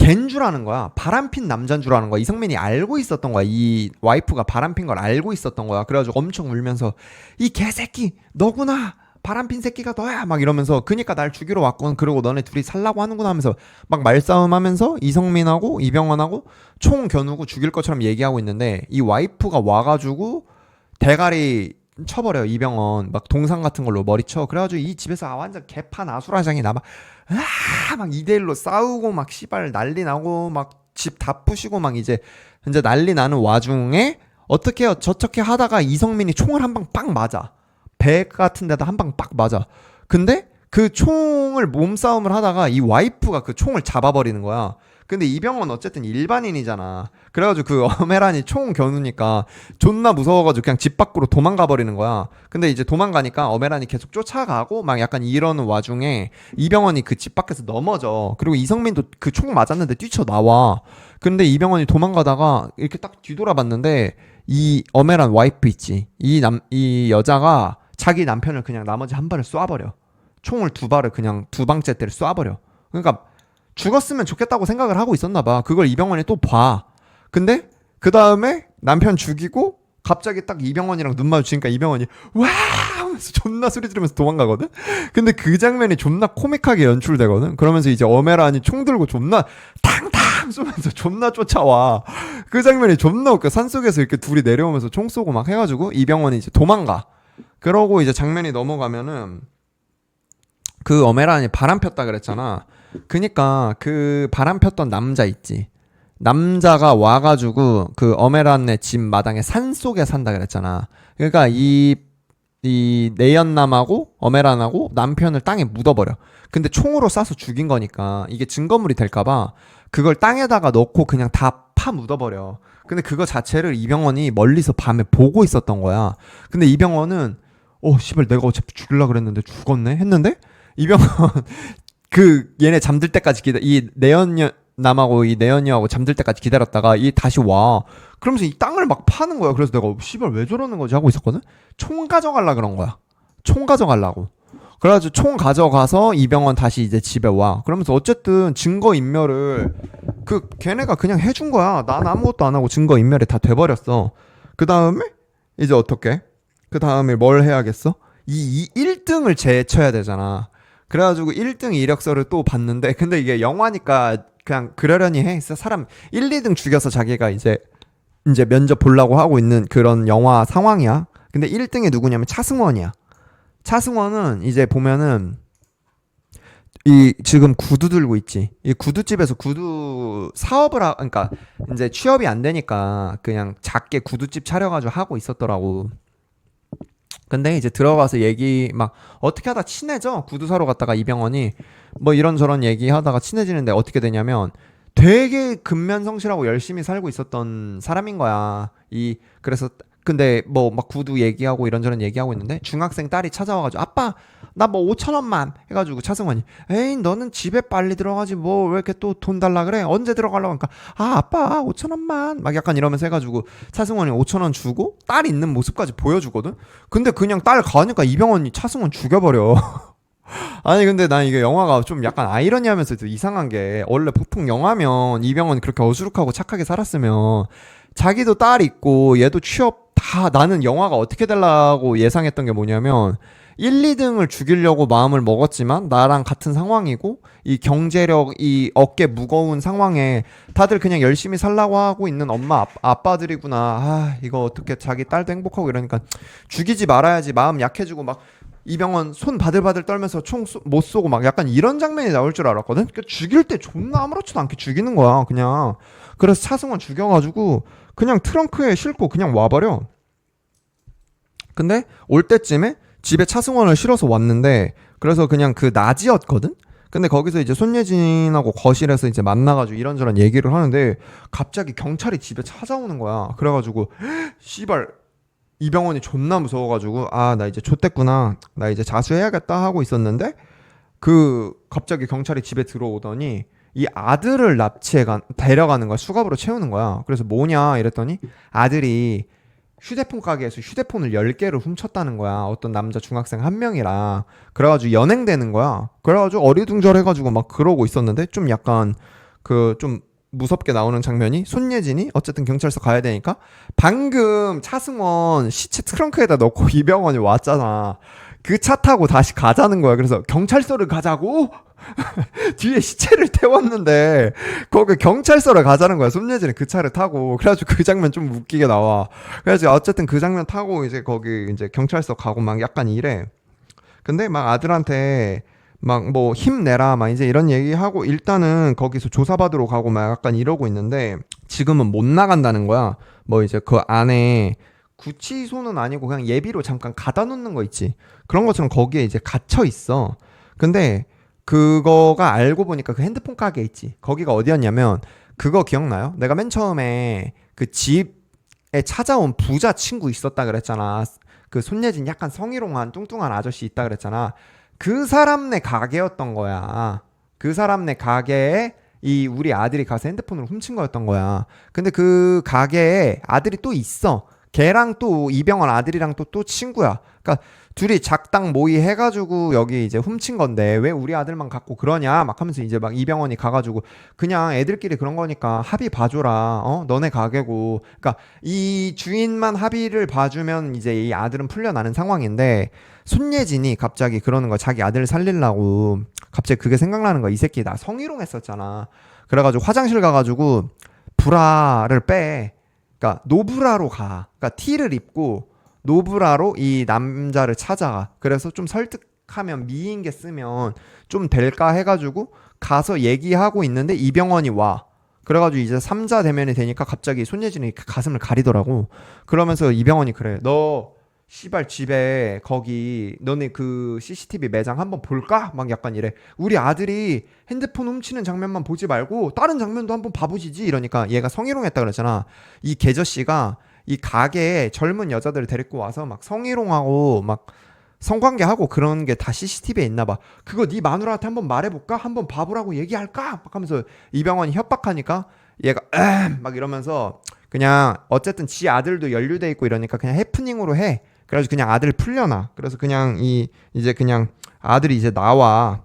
걘 줄 아는 거야. 바람핀 남자인 줄 아는 거야. 이성민이 알고 있었던 거야. 이 와이프가 바람핀 걸 알고 있었던 거야. 그래가지고 엄청 울면서 이 개새끼 너구나. 바람핀 새끼가 너야 막 이러면서 그니까 날 죽이러 왔군. 그러고 너네 둘이 살라고 하는구나 하면서 막 말싸움 하면서 이성민하고 이병헌하고 총 겨누고 죽일 것처럼 얘기하고 있는데 이 와이프가 와가지고 대가리 쳐버려요. 이병헌 막 동상 같은 걸로 머리 쳐. 그래가지고 이 집에서 완전 개판 아수라장이 나막 막 2대1로 싸우고 막 씨발 난리 나고 막 집 다 부시고 막 이제 난리 나는 와중에 어떻게 해요? 저렇게 하다가 이성민이 총을 한 방 빵 맞아. 배 같은 데다 한 방 빡 맞아. 근데 그 총을 몸싸움을 하다가 이 와이프가 그 총을 잡아버리는 거야. 근데 이병헌 어쨌든 일반인이잖아. 그래가지고 그 어메란이 총 겨누니까 존나 무서워가지고 그냥 집 밖으로 도망가 버리는 거야. 근데 이제 도망가니까 어메란이 계속 쫓아가고 막 약간 이러는 와중에 이병헌이 그 집 밖에서 넘어져. 그리고 이성민도 그 총 맞았는데 뛰쳐나와. 근데 이병헌이 도망가다가 이렇게 딱 뒤돌아봤는데 이 어메란 와이프 있지. 이 여자가 자기 남편을 그냥 나머지 한 발을 쏴버려. 총을 두 발을 그냥 두 방째때를 쏴버려. 그러니까 죽었으면 좋겠다고 생각을 하고 있었나 봐. 그걸 이병헌이 또 봐. 근데 그 다음에 남편 죽이고 갑자기 딱 이병헌이랑 눈 마주치니까 이병헌이 와 하면서 존나 소리 지르면서 도망가거든. 근데 그 장면이 존나 코믹하게 연출되거든. 그러면서 이제 어메란이 총 들고 존나 탕탕 쏘면서 존나 쫓아와. 그 장면이 존나 웃겨. 산속에서 이렇게 둘이 내려오면서 총 쏘고 막 해가지고 이병헌이 이제 도망가. 그러고 이제 장면이 넘어가면은 그 어메란이 바람 폈다 그랬잖아. 그니까 그 바람 폈던 남자 있지. 남자가 와가지고 그 어메란네 집 마당에 산속에 산다 그랬잖아. 그러니까 이 내연남하고 어메란하고 남편을 땅에 묻어버려. 근데 총으로 쏴서 죽인 거니까 이게 증거물이 될까봐 그걸 땅에다가 넣고 그냥 다 파 묻어버려. 근데 그거 자체를 이병헌이 멀리서 밤에 보고 있었던 거야. 근데 이병헌은 씨발 내가 어차피 죽일라 그랬는데 죽었네 했는데 이병헌 그 얘네 잠들 때까지 이 내연남하고 이 내연이하고 잠들 때까지 기다렸다가 이 다시 와. 그러면서 이 땅을 막 파는 거야. 그래서 내가 씨발 왜 저러는 거지 하고 있었거든. 총 가져갈라 그런 거야. 총 가져가려고. 그래가지고 총 가져가서 이병헌 다시 이제 집에 와. 그러면서 어쨌든 증거 인멸을 그 걔네가 그냥 해준 거야. 난 아무것도 안 하고 증거 인멸이 다 돼버렸어. 그 다음에 이제 어떻게? 그 다음에 뭘 해야겠어? 이 1등을 제쳐야 되잖아. 그래가지고 1등 이력서를 또 봤는데 근데 이게 영화니까 그냥 그러려니 해. 사람 1, 2등 죽여서 자기가 이제 면접 보려고 하고 있는 그런 영화 상황이야. 근데 1등이 누구냐면 차승원이야. 차승원은 이제 보면은 이 지금 구두 들고 있지. 이 구두집에서 구두 사업을 그러니까 이제 취업이 안 되니까 그냥 작게 구두집 차려가지고 하고 있었더라고. 근데 이제 들어가서 얘기 막 어떻게 하다 친해져. 구두 사러 갔다가 이병헌이 뭐 이런저런 얘기하다가 친해지는데 어떻게 되냐면 되게 근면성실하고 열심히 살고 있었던 사람인 거야. 그래서 근데 뭐 막 구두 얘기하고 이런저런 얘기하고 있는데 중학생 딸이 찾아와가지고 아빠 나 뭐 5천 원만 해가지고 차승원이 에이 너는 집에 빨리 들어가지 뭐 왜 이렇게 또 돈 달라 그래 언제 들어가려고 하니까 아빠 5천 원만 막 약간 이러면서 해가지고 차승원이 5천 원 주고 딸 있는 모습까지 보여주거든. 근데 그냥 딸 가니까 이병헌이 차승원 죽여버려. 아니 근데 난 이게 영화가 좀 약간 아이러니하면서도 이상한 게 원래 보통 영화면 이병헌이 그렇게 어수룩하고 착하게 살았으면 자기도 딸 있고 얘도 취업 다 나는 영화가 어떻게 되려고 예상했던 게 뭐냐면 1, 2등을 죽이려고 마음을 먹었지만 나랑 같은 상황이고 이 경제력 이 어깨 무거운 상황에 다들 그냥 열심히 살라고 하고 있는 엄마 아빠들이구나. 이거 어떻게 자기 딸도 행복하고 이러니까 죽이지 말아야지 마음 약해지고 막 이병헌 손 바들바들 떨면서 총 못 쏘고 막 약간 이런 장면이 나올 줄 알았거든. 그러니까 죽일 때 존나 아무렇지도 않게 죽이는 거야 그냥. 그래서 차승원 죽여가지고 그냥 트렁크에 싣고 그냥 와버려. 근데 올 때쯤에 집에 차승원을 실어서 왔는데 그래서 그냥 그 낮이었거든. 근데 거기서 이제 손예진하고 거실에서 이제 만나가지고 이런저런 얘기를 하는데 갑자기 경찰이 집에 찾아오는 거야. 그래가지고 씨발 이병헌이 존나 무서워가지고 나 이제 좆됐구나 나 이제 자수해야겠다 하고 있었는데 그 갑자기 경찰이 집에 들어오더니 이 아들을 데려가는 거야. 수갑으로 채우는 거야. 그래서 뭐냐 이랬더니 아들이 휴대폰 가게에서 휴대폰을 10개를 훔쳤다는 거야. 어떤 남자 중학생 한 명이랑. 그래가지고 연행되는 거야. 그래가지고 어리둥절해가지고 막 그러고 있었는데 좀 약간 그 좀 무섭게 나오는 장면이 손예진이 어쨌든 경찰서 가야 되니까 방금 차승원 시체 트렁크에다 넣고 이병헌이 왔잖아. 그 차 타고 다시 가자는 거야. 그래서 경찰서를 가자고? 뒤에 시체를 태웠는데 거기 경찰서를 가자는 거야. 손예진이 그 차를 타고. 그래가지고 그 장면 좀 웃기게 나와. 그래서 어쨌든 그 장면 타고 이제 거기 이제 경찰서 가고 막 약간 이래. 근데 막 아들한테 막 뭐 힘내라 막 이제 이런 얘기하고 일단은 거기서 조사받으러 가고 막 약간 이러고 있는데 지금은 못 나간다는 거야. 뭐 이제 그 안에 구치소는 아니고 그냥 예비로 잠깐 가다 놓는 거 있지. 그런 것처럼 거기에 이제 갇혀 있어. 근데 그거가 알고 보니까 그 핸드폰 가게 있지. 거기가 어디였냐면 그거 기억나요? 내가 맨 처음에 그 집에 찾아온 부자 친구 있었다 그랬잖아. 그 손예진 약간 성희롱한 뚱뚱한 아저씨 있다 그랬잖아. 그 사람네 가게였던 거야. 그 사람네 가게에 이 우리 아들이 가서 핸드폰을 훔친 거였던 거야. 근데 그 가게에 아들이 또 있어. 걔랑 또 이병헌 아들이랑 또 친구야. 그러니까 둘이 작당 모의 해가지고 여기 이제 훔친 건데 왜 우리 아들만 갖고 그러냐 막 하면서 이제 막 이병헌이 가가지고 그냥 애들끼리 그런 거니까 합의 봐줘라. 너네 가게고. 그러니까 이 주인만 합의를 봐주면 이제 이 아들은 풀려나는 상황인데 손예진이 갑자기 그러는 거야. 자기 아들을 살리려고 갑자기 그게 생각나는 거야. 이 새끼 나 성희롱 했었잖아. 그래가지고 화장실 가가지고 브라를 빼. 그러니까 노브라로 가. 그러니까 티를 입고 노브라로 이 남자를 찾아가. 그래서 좀 설득하면 미인계 쓰면 좀 될까 해가지고 가서 얘기하고 있는데 이병헌이 와. 그래가지고 이제 3자 대면이 되니까 갑자기 손예진이 가슴을 가리더라고. 그러면서 이병헌이 그래. 너 씨발 집에 거기 너네 그 CCTV 매장 한번 볼까? 막 약간 이래. 우리 아들이 핸드폰 훔치는 장면만 보지 말고 다른 장면도 한번 봐보시지 이러니까 얘가 성희롱했다 그랬잖아. 이 계저씨가 이 가게에 젊은 여자들을 데리고 와서 막 성희롱하고 막 성관계하고 그런 게 다 CCTV에 있나 봐. 그거 네 마누라한테 한번 말해볼까? 한번 봐보라고 얘기할까? 막 하면서 이병헌이 협박하니까 얘가 막 이러면서 그냥 어쨌든 지 아들도 연루돼 있고 이러니까 그냥 해프닝으로 해. 그래가지고 그냥 아들 풀려나. 그래서 그냥 이제 그냥 아들이 이제 나와.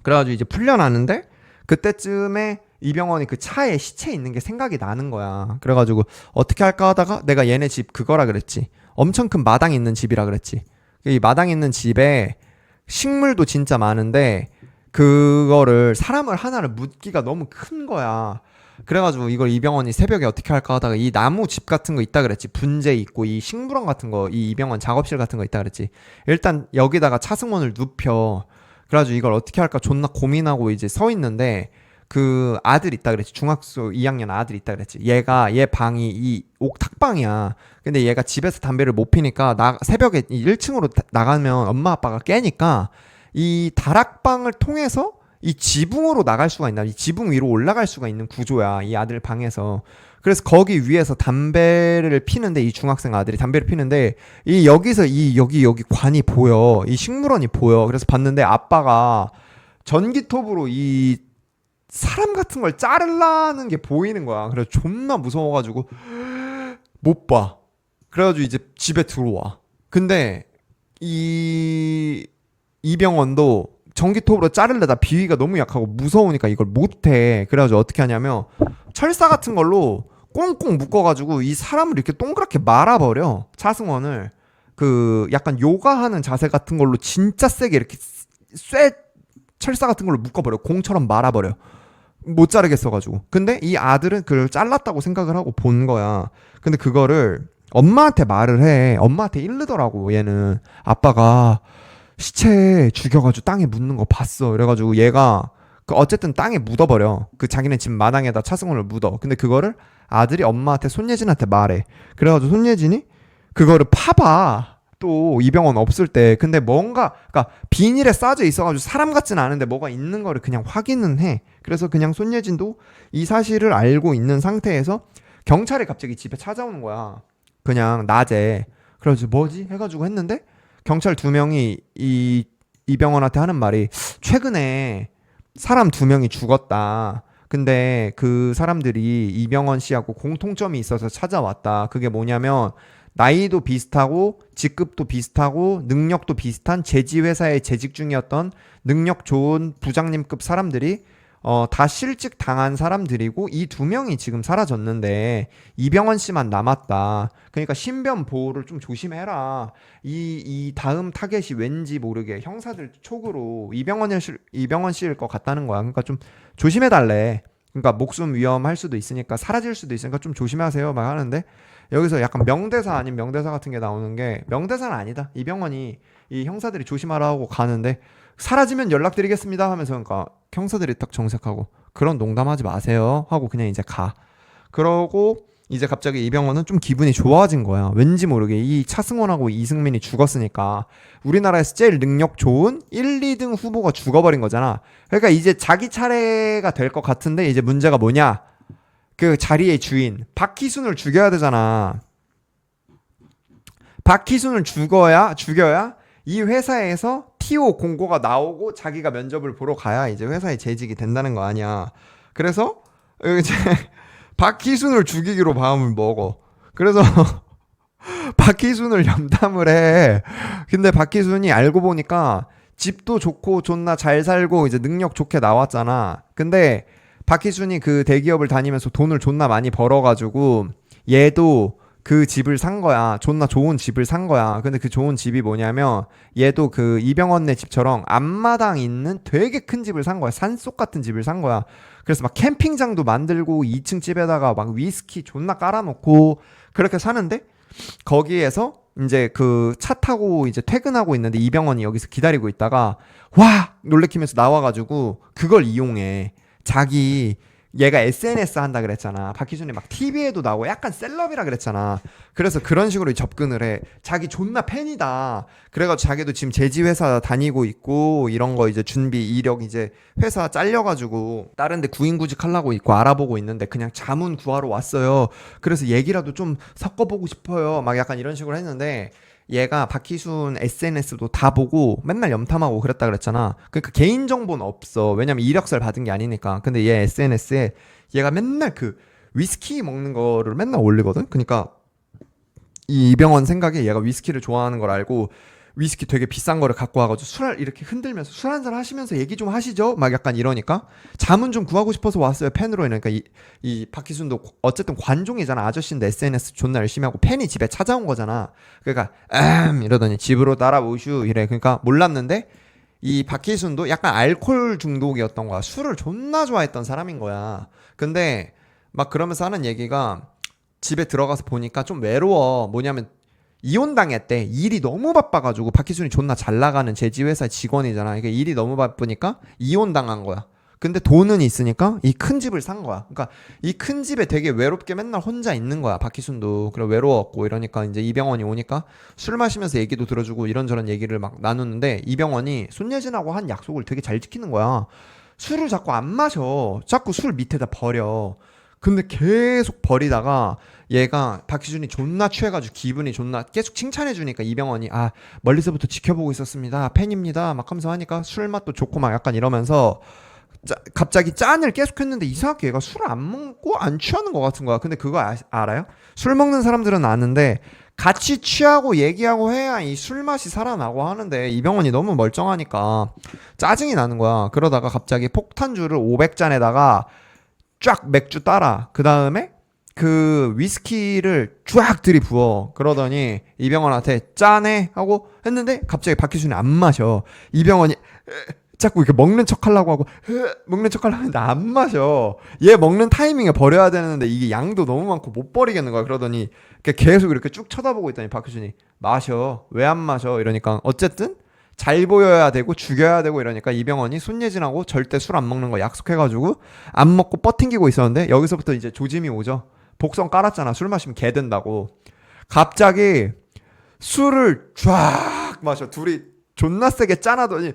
그래가지고 이제 풀려나는데 그때쯤에 이병헌이 그 차에 시체 있는 게 생각이 나는 거야. 그래가지고 어떻게 할까 하다가 내가 얘네 집 그거라 그랬지. 엄청 큰 마당 있는 집이라 그랬지. 이 마당 있는 집에 식물도 진짜 많은데 그거를 사람을 하나를 묻기가 너무 큰 거야. 그래가지고 이걸 이병헌이 새벽에 어떻게 할까 하다가 이 나무 집 같은 거 있다 그랬지. 분재 있고 이 식물원 같은 거, 이 이병헌 작업실 같은 거 있다 그랬지. 일단 여기다가 차승원을 눕혀. 그래가지고 이걸 어떻게 할까 존나 고민하고 이제 서 있는데 그 아들 있다 그랬지. 중학교 2학년 아들 있다 그랬지. 얘 방이 이 옥탑방이야. 근데 얘가 집에서 담배를 못 피니까 새벽에 1층으로 나가면 엄마 아빠가 깨니까 이 다락방을 통해서 이 지붕으로 나갈 수가 있나? 이 지붕 위로 올라갈 수가 있는 구조야. 이 아들 방에서. 그래서 거기 위에서 담배를 피는데 이 중학생 아들이 담배를 피는데 이 여기서 이 여기 관이 보여. 이 식물원이 보여. 그래서 봤는데 아빠가 전기톱으로 이 사람 같은 걸 자르려는 게 보이는 거야. 그래서 존나 무서워가지고 못 봐. 그래가지고 이제 집에 들어와. 근데 이병헌도 전기톱으로 자르려다 비위가 너무 약하고 무서우니까 이걸 못해. 그래가지고 어떻게 하냐면 철사 같은 걸로 꽁꽁 묶어가지고 이 사람을 이렇게 동그랗게 말아버려. 차승원을 그 약간 요가하는 자세 같은 걸로 진짜 세게 이렇게 철사 같은 걸로 묶어버려. 공처럼 말아버려. 못 자르겠어가지고. 근데 이 아들은 그걸 잘랐다고 생각을 하고 본 거야. 근데 그거를 엄마한테 말을 해. 엄마한테 이르더라고. 얘는 아빠가 시체 죽여가지고 땅에 묻는 거 봤어. 그래가지고 얘가 그 어쨌든 땅에 묻어버려. 그 자기네 집 마당에다 차승원을 묻어. 근데 그거를 아들이 엄마한테 손예진한테 말해. 그래가지고 손예진이 그거를 파봐. 또 이병헌 없을 때. 근데 뭔가 그러니까 비닐에 싸져 있어가지고 사람 같진 않은데 뭐가 있는 거를 그냥 확인은 해. 그래서 그냥 손예진도 이 사실을 알고 있는 상태에서 경찰이 갑자기 집에 찾아오는 거야. 그냥 낮에. 그래가지고 뭐지? 해가지고 했는데 경찰 2명이 이병헌한테 하는 말이 최근에 사람 2명이 죽었다. 근데 그 사람들이 이병헌 씨하고 공통점이 있어서 찾아왔다. 그게 뭐냐면 나이도 비슷하고 직급도 비슷하고 능력도 비슷한 제지 회사에 재직 중이었던 능력 좋은 부장님급 사람들이 다 실직 당한 사람들이고 이 두 명이 지금 사라졌는데 이병헌 씨만 남았다. 그러니까 신변 보호를 좀 조심해라. 이 다음 타겟이 왠지 모르게 형사들 촉으로 이병헌 씨일 것 같다는 거야. 그러니까 좀 조심해달래. 그러니까 목숨 위험할 수도 있으니까 사라질 수도 있으니까 좀 조심하세요 막 하는데 여기서 약간 명대사 아닌 명대사 같은 게 나오는 게 명대사는 아니다. 이병헌이 이 형사들이 조심하라고 가는데 사라지면 연락드리겠습니다 하면서 그러니까 형사들이 딱 정색하고 그런 농담하지 마세요 하고 그냥 이제 가. 그러고 이제 갑자기 이병헌은 좀 기분이 좋아진 거야. 왠지 모르게 이 차승원하고 이승민이 죽었으니까 우리나라에서 제일 능력 좋은 1, 2등 후보가 죽어버린 거잖아. 그러니까 이제 자기 차례가 될 것 같은데 이제 문제가 뭐냐? 그 자리의 주인 박희순을 죽여야 되잖아. 박희순을 죽여야 이 회사에서 TO 공고가 나오고 자기가 면접을 보러 가야 이제 회사에 재직이 된다는 거 아니야. 그래서 이제 박희순을 죽이기로 마음을 먹어. 그래서 박희순을 염탐을 해. 근데 박희순이 알고 보니까 집도 좋고 존나 잘 살고 이제 능력 좋게 나왔잖아. 근데 박희순이 그 대기업을 다니면서 돈을 존나 많이 벌어가지고 얘도 그 집을 산 거야. 존나 좋은 집을 산 거야. 근데 그 좋은 집이 뭐냐면 얘도 그 이병헌네 집처럼 앞마당 있는 되게 큰 집을 산 거야. 산속 같은 집을 산 거야. 그래서 막 캠핑장도 만들고 2층 집에다가 막 위스키 존나 깔아놓고 그렇게 사는데 거기에서 이제 그 차 타고 이제 퇴근하고 있는데 이병헌이 여기서 기다리고 있다가 와 놀래키면서 나와가지고 그걸 이용해. 자기 얘가 SNS 한다 그랬잖아. 박희준이 막 TV에도 나오고 약간 셀럽이라 그랬잖아. 그래서 그런 식으로 접근을 해. 자기 존나 팬이다. 그래가지고 자기도 지금 제지 회사 다니고 있고 이런 거 이제 준비 이력 이제 회사 잘려가지고 다른 데 구인구직 하려고 있고 알아보고 있는데 그냥 자문 구하러 왔어요. 그래서 얘기라도 좀 섞어보고 싶어요. 막 약간 이런 식으로 했는데 얘가 박희순 SNS도 다 보고 맨날 염탐하고 그랬다 그랬잖아. 그러니까 개인정보는 없어. 왜냐면 이력서를 받은 게 아니니까. 근데 얘 SNS에 얘가 맨날 그 위스키 먹는 거를 맨날 올리거든. 그러니까 이 이병헌 생각에 얘가 위스키를 좋아하는 걸 알고 위스키 되게 비싼 거를 갖고 와가지고 술 이렇게 흔들면서 술 한잔 하시면서 얘기 좀 하시죠? 막 약간 이러니까 자문 좀 구하고 싶어서 왔어요 팬으로. 그러니까 이 박희순도 어쨌든 관종이잖아. 아저씨인데 SNS 존나 열심히 하고 팬이 집에 찾아온 거잖아. 그러니까 이러더니 집으로 따라오슈 이래. 그러니까 몰랐는데 이 박희순도 약간 알코올 중독이었던 거야. 술을 존나 좋아했던 사람인 거야. 근데 막 그러면서 하는 얘기가 집에 들어가서 보니까 좀 외로워. 뭐냐면 이혼당했대. 일이 너무 바빠가지고 박희순이 존나 잘 나가는 제지회사 직원이잖아. 그러니까 일이 너무 바쁘니까 이혼당한 거야. 근데 돈은 있으니까 이 큰 집을 산 거야. 그러니까 이 큰 집에 되게 외롭게 맨날 혼자 있는 거야. 박희순도. 그래 외로웠고 이러니까 이제 이병헌이 오니까 술 마시면서 얘기도 들어주고 이런저런 얘기를 막 나누는데 이병헌이 손예진하고 한 약속을 되게 잘 지키는 거야. 술을 자꾸 안 마셔. 자꾸 술 밑에다 버려. 근데 계속 버리다가 얘가 박희준이 존나 취해가지고 기분이 존나 계속 칭찬해주니까 이병헌이 아 멀리서부터 지켜보고 있었습니다 팬입니다 막 하면서 하니까 술 맛도 좋고 막 약간 이러면서 갑자기 짠을 계속 했는데 이상하게 얘가 술을 안 먹고 안 취하는 것 같은 거야. 근데 그거 알아요? 술 먹는 사람들은 아는데 같이 취하고 얘기하고 해야 이 술 맛이 살아나고 하는데 이병헌이 너무 멀쩡하니까 짜증이 나는 거야. 그러다가 갑자기 폭탄주를 500잔에다가 쫙 맥주 따라. 그 다음에 그 위스키를 쫙 들이부어. 그러더니 이병헌한테 짠해 하고 했는데 갑자기 박희순이 안 마셔. 이병헌이 자꾸 이렇게 먹는 척 하려고 하고 먹는 척 하려고 하는데 안 마셔. 얘 먹는 타이밍에 버려야 되는데 이게 양도 너무 많고 못 버리겠는 거야. 그러더니 계속 이렇게 쭉 쳐다보고 있더니 박희순이 마셔. 왜 안 마셔? 이러니까 어쨌든 잘 보여야 되고 죽여야 되고 이러니까 이병헌이 손예진하고 절대 술 안 먹는 거 약속해가지고 안 먹고 뻗팅기고 있었는데 여기서부터 이제 조짐이 오죠. 복선 깔았잖아. 술 마시면 개 된다고. 갑자기 술을 쫙 마셔. 둘이 존나 세게 짠하더니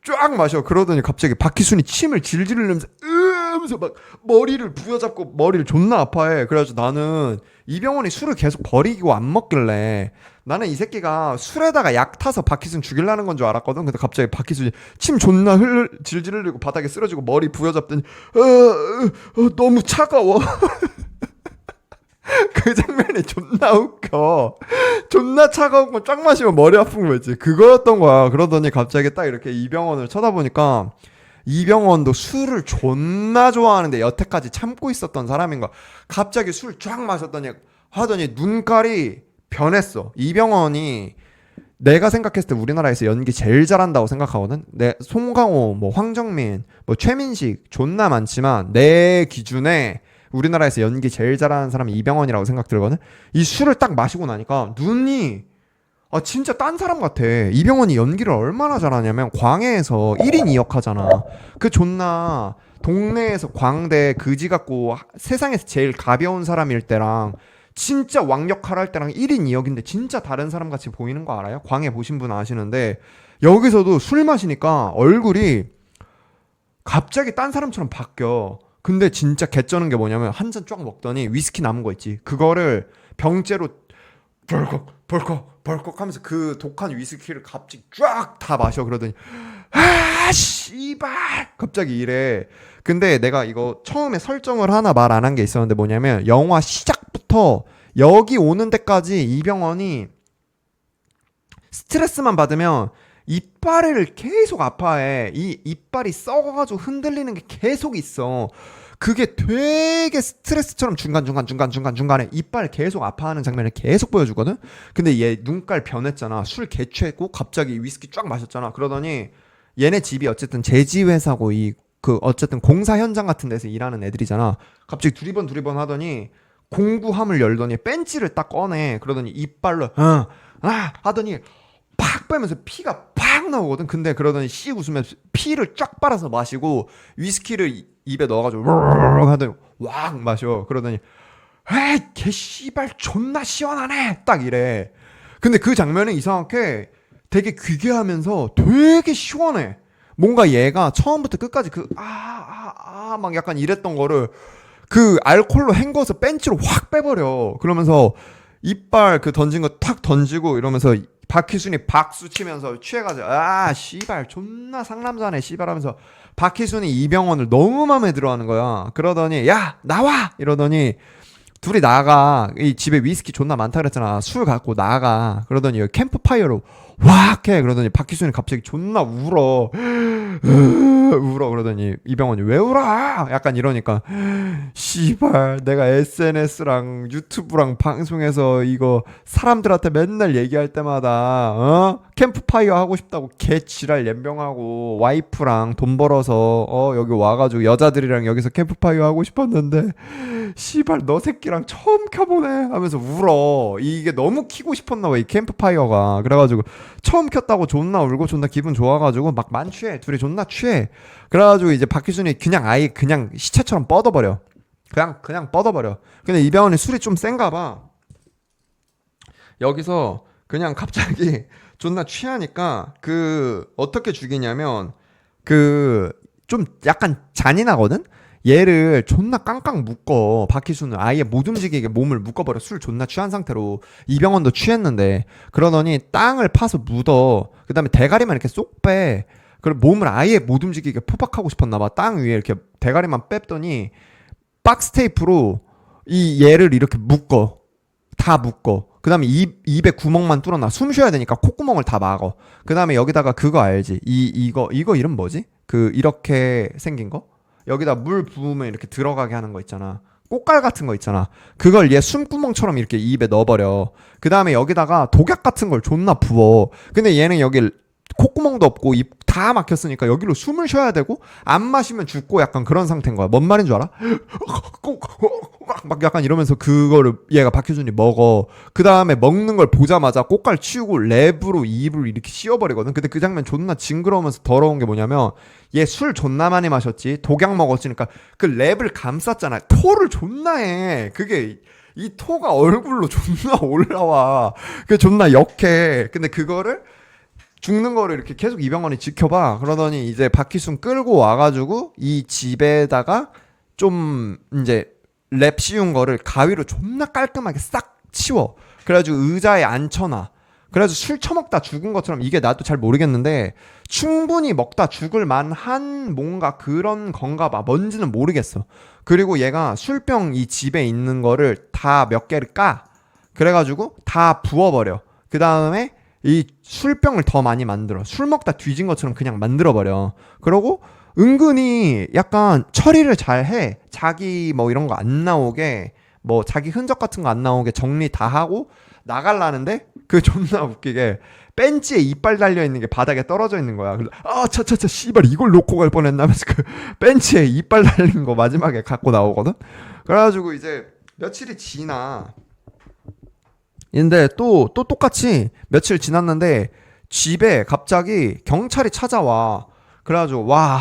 쫙 마셔. 그러더니 갑자기 박희순이 침을 질질 흘리면서 으면서 막 머리를 부여잡고 머리를 존나 아파해. 그래가지고 나는 이병헌이 술을 계속 버리고 안 먹길래 나는 이 새끼가 술에다가 약 타서 박희순 죽이려는 건 줄 알았거든. 근데 갑자기 박희순이 침 존나 질질 흘리고 바닥에 쓰러지고 머리 부여잡더니 너무 차가워. 그 장면이 존나 웃겨. 존나 차가운 거 쫙 마시면 머리 아픈 거 있지. 그거였던 거야. 그러더니 갑자기 딱 이렇게 이병헌을 쳐다보니까 이병헌도 술을 존나 좋아하는데 여태까지 참고 있었던 사람인 거야. 갑자기 술 쫙 마셨더니 하더니 눈깔이 변했어. 이병헌이 내가 생각했을 때 우리나라에서 연기 제일 잘한다고 생각하거든. 내 송강호, 뭐 황정민, 뭐 최민식 존나 많지만 내 기준에 우리나라에서 연기 제일 잘하는 사람이 이병헌이라고 생각 들거든. 이 술을 딱 마시고 나니까 눈이 진짜 딴 사람 같아. 이병헌이 연기를 얼마나 잘하냐면 광해에서 1인 2역 하잖아. 그 존나 동네에서 광대 그지 같고 세상에서 제일 가벼운 사람일 때랑 진짜 왕역할 할 때랑 1인 2역인데 진짜 다른 사람 같이 보이는 거 알아요? 광해 보신 분 아시는데 여기서도 술 마시니까 얼굴이 갑자기 딴 사람처럼 바뀌어. 근데 진짜 개쩌는 게 뭐냐면 한 잔 쫙 먹더니 위스키 남은 거 있지. 그거를 병째로 벌컥 하면서 그 독한 위스키를 갑자기 쫙 다 마셔. 그러더니 씨발 갑자기 이래. 근데 내가 이거 처음에 설정을 하나 말 안 한 게 있었는데 뭐냐면 영화 시작부터 여기 오는 데까지 이병헌이 스트레스만 받으면 이빨을 계속 아파해. 이 이빨이 썩어가지고 흔들리는 게 계속 있어. 그게 되게 스트레스처럼 중간에 이빨 계속 아파하는 장면을 계속 보여주거든. 근데 얘 눈깔 변했잖아. 술 개취했고 갑자기 위스키 쫙 마셨잖아. 그러더니 얘네 집이 어쨌든 제지회사고 어쨌든 공사 현장 같은 데서 일하는 애들이잖아. 갑자기 두리번 하더니 공구함을 열더니 벤치를 딱 꺼내. 그러더니 이빨로 하더니 팍 빼면서 피가 팍 나오거든. 근데 그러더니 씩 웃으면서 피를 쫙 빨아서 마시고 위스키를 입에 넣어가지고 하더니 왕 마셔. 그러더니 에이 개씨발 존나 시원하네 딱 이래. 근데 그 장면이 이상하게 되게 귀괴하면서 되게 시원해. 뭔가 얘가 처음부터 끝까지 막 약간 이랬던 거를 그 알코올로 헹궈서 벤치로 확 빼버려. 그러면서 이빨 그 던진 거 탁 던지고 이러면서 박희순이 박수 치면서 취해가지고 씨발 존나 상남자네 씨발 하면서 박희순이 이병헌을 너무 마음에 들어하는 거야. 그러더니 야 나와 이러더니 둘이 나가. 이 집에 위스키 존나 많다 그랬잖아. 술 갖고 나가. 그러더니 캠프파이어로 확 해. 그러더니 박희순이 갑자기 존나 울어. 그러더니 이병헌이 왜 울어? 약간 이러니까 씨발 내가 SNS랑 유튜브랑 방송에서 이거 사람들한테 맨날 얘기할 때마다 캠프파이어 하고 싶다고 개 지랄 연병하고 와이프랑 돈 벌어서 여기 와가지고 여자들이랑 여기서 캠프파이어 하고 싶었는데 씨발 너 새끼랑 처음 켜보네 하면서 울어. 이게 너무 키고 싶었나 봐 이 캠프파이어가. 그래가지고 처음 켰다고 존나 울고 존나 기분 좋아가지고 막 만취해. 둘이 존나 취해. 그래가지고 이제 박희순이 그냥 아예 그냥 시체처럼 뻗어버려. 그냥 뻗어버려. 근데 이병헌이 술이 좀 센가 봐. 여기서 그냥 갑자기 존나 취하니까 어떻게 죽이냐면 좀 약간 잔인하거든? 얘를 존나 깡깡 묶어. 박희순은 아예 못 움직이게 몸을 묶어버려. 술 존나 취한 상태로. 이병헌도 취했는데. 그러더니 땅을 파서 묻어. 그 다음에 대가리만 이렇게 쏙 빼. 그리고 몸을 아예 못 움직이게 포박하고 싶었나봐. 땅 위에 이렇게 대가리만 뺐더니 박스 테이프로 이 얘를 이렇게 묶어. 다 묶어. 그 다음에 입에 구멍만 뚫어놔. 숨 쉬어야 되니까 콧구멍을 다 막어. 그 다음에 여기다가 그거 알지? 이거 이름 뭐지? 이렇게 생긴 거? 여기다 물 부으면 이렇게 들어가게 하는 거 있잖아. 꽃갈 같은 거 있잖아. 그걸 얘 숨구멍처럼 이렇게 입에 넣어버려. 그 다음에 여기다가 독약 같은 걸 존나 부어. 근데 얘는 여기 콧구멍도 없고 입 다 막혔으니까 여기로 숨을 쉬어야 되고 안 마시면 죽고 약간 그런 상태인 거야. 뭔 말인 줄 알아? 막 약간 이러면서 그거를 얘가 박효준이 먹어. 그 다음에 먹는 걸 보자마자 꽃갈 치우고 랩으로 입을 이렇게 씌워버리거든. 근데 그 장면 존나 징그러우면서 더러운 게 뭐냐면 얘 술 존나 많이 마셨지. 독약 먹었으니까 그 랩을 감쌌잖아. 토를 존나 해. 그게 이 토가 얼굴로 존나 올라와. 그게 존나 역해. 근데 그거를 죽는 거를 이렇게 계속 이병헌이 지켜봐. 그러더니 이제 박희순 끌고 와가지고 이 집에다가 좀 이제 랩 씌운 거를 가위로 존나 깔끔하게 싹 치워. 그래가지고 의자에 앉혀놔. 그래가지고 술 처먹다 죽은 것처럼. 이게 나도 잘 모르겠는데 충분히 먹다 죽을 만한 뭔가 그런 건가 봐. 뭔지는 모르겠어. 그리고 얘가 술병 이 집에 있는 거를 다 몇 개를 까. 그래가지고 다 부어버려. 그 다음에 이 술병을 더 많이 만들어. 술 먹다 뒤진 것처럼 그냥 만들어버려. 그러고 은근히 약간 처리를 잘 해. 자기 뭐 이런 거 안 나오게, 뭐 자기 흔적 같은 거 안 나오게 정리 다 하고 나갈라는데, 그 존나 웃기게 벤치에 이빨 달려 있는 게 바닥에 떨어져 있는 거야. 그래서 차차차 씨발 이걸 놓고 갈 뻔했나면서 그 벤치에 이빨 달린 거 마지막에 갖고 나오거든. 그래가지고 이제 며칠이 지나. 근데 또 똑같이 며칠 지났는데 집에 갑자기 경찰이 찾아와. 그래가지고 와,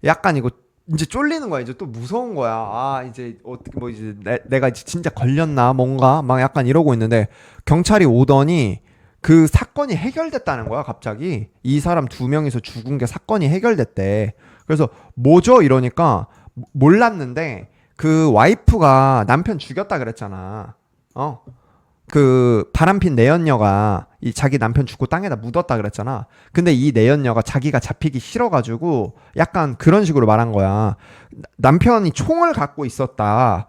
약간 이거 이제 쫄리는 거야. 이제 또 무서운 거야. 아, 이제 어떻게 뭐 이제 내가 이제 진짜 걸렸나 뭔가 막 약간 이러고 있는데 경찰이 오더니 그 사건이 해결됐다는 거야. 갑자기 이 사람 두 명이서 죽은 게 사건이 해결됐대. 그래서 뭐죠? 이러니까 몰랐는데 그 와이프가 남편 죽였다 그랬잖아. 어? 그 바람핀 내연녀가 이 자기 남편 죽고 땅에다 묻었다 그랬잖아. 근데 이 내연녀가 자기가 잡히기 싫어가지고 약간 그런 식으로 말한 거야. 남편이 총을 갖고 있었다.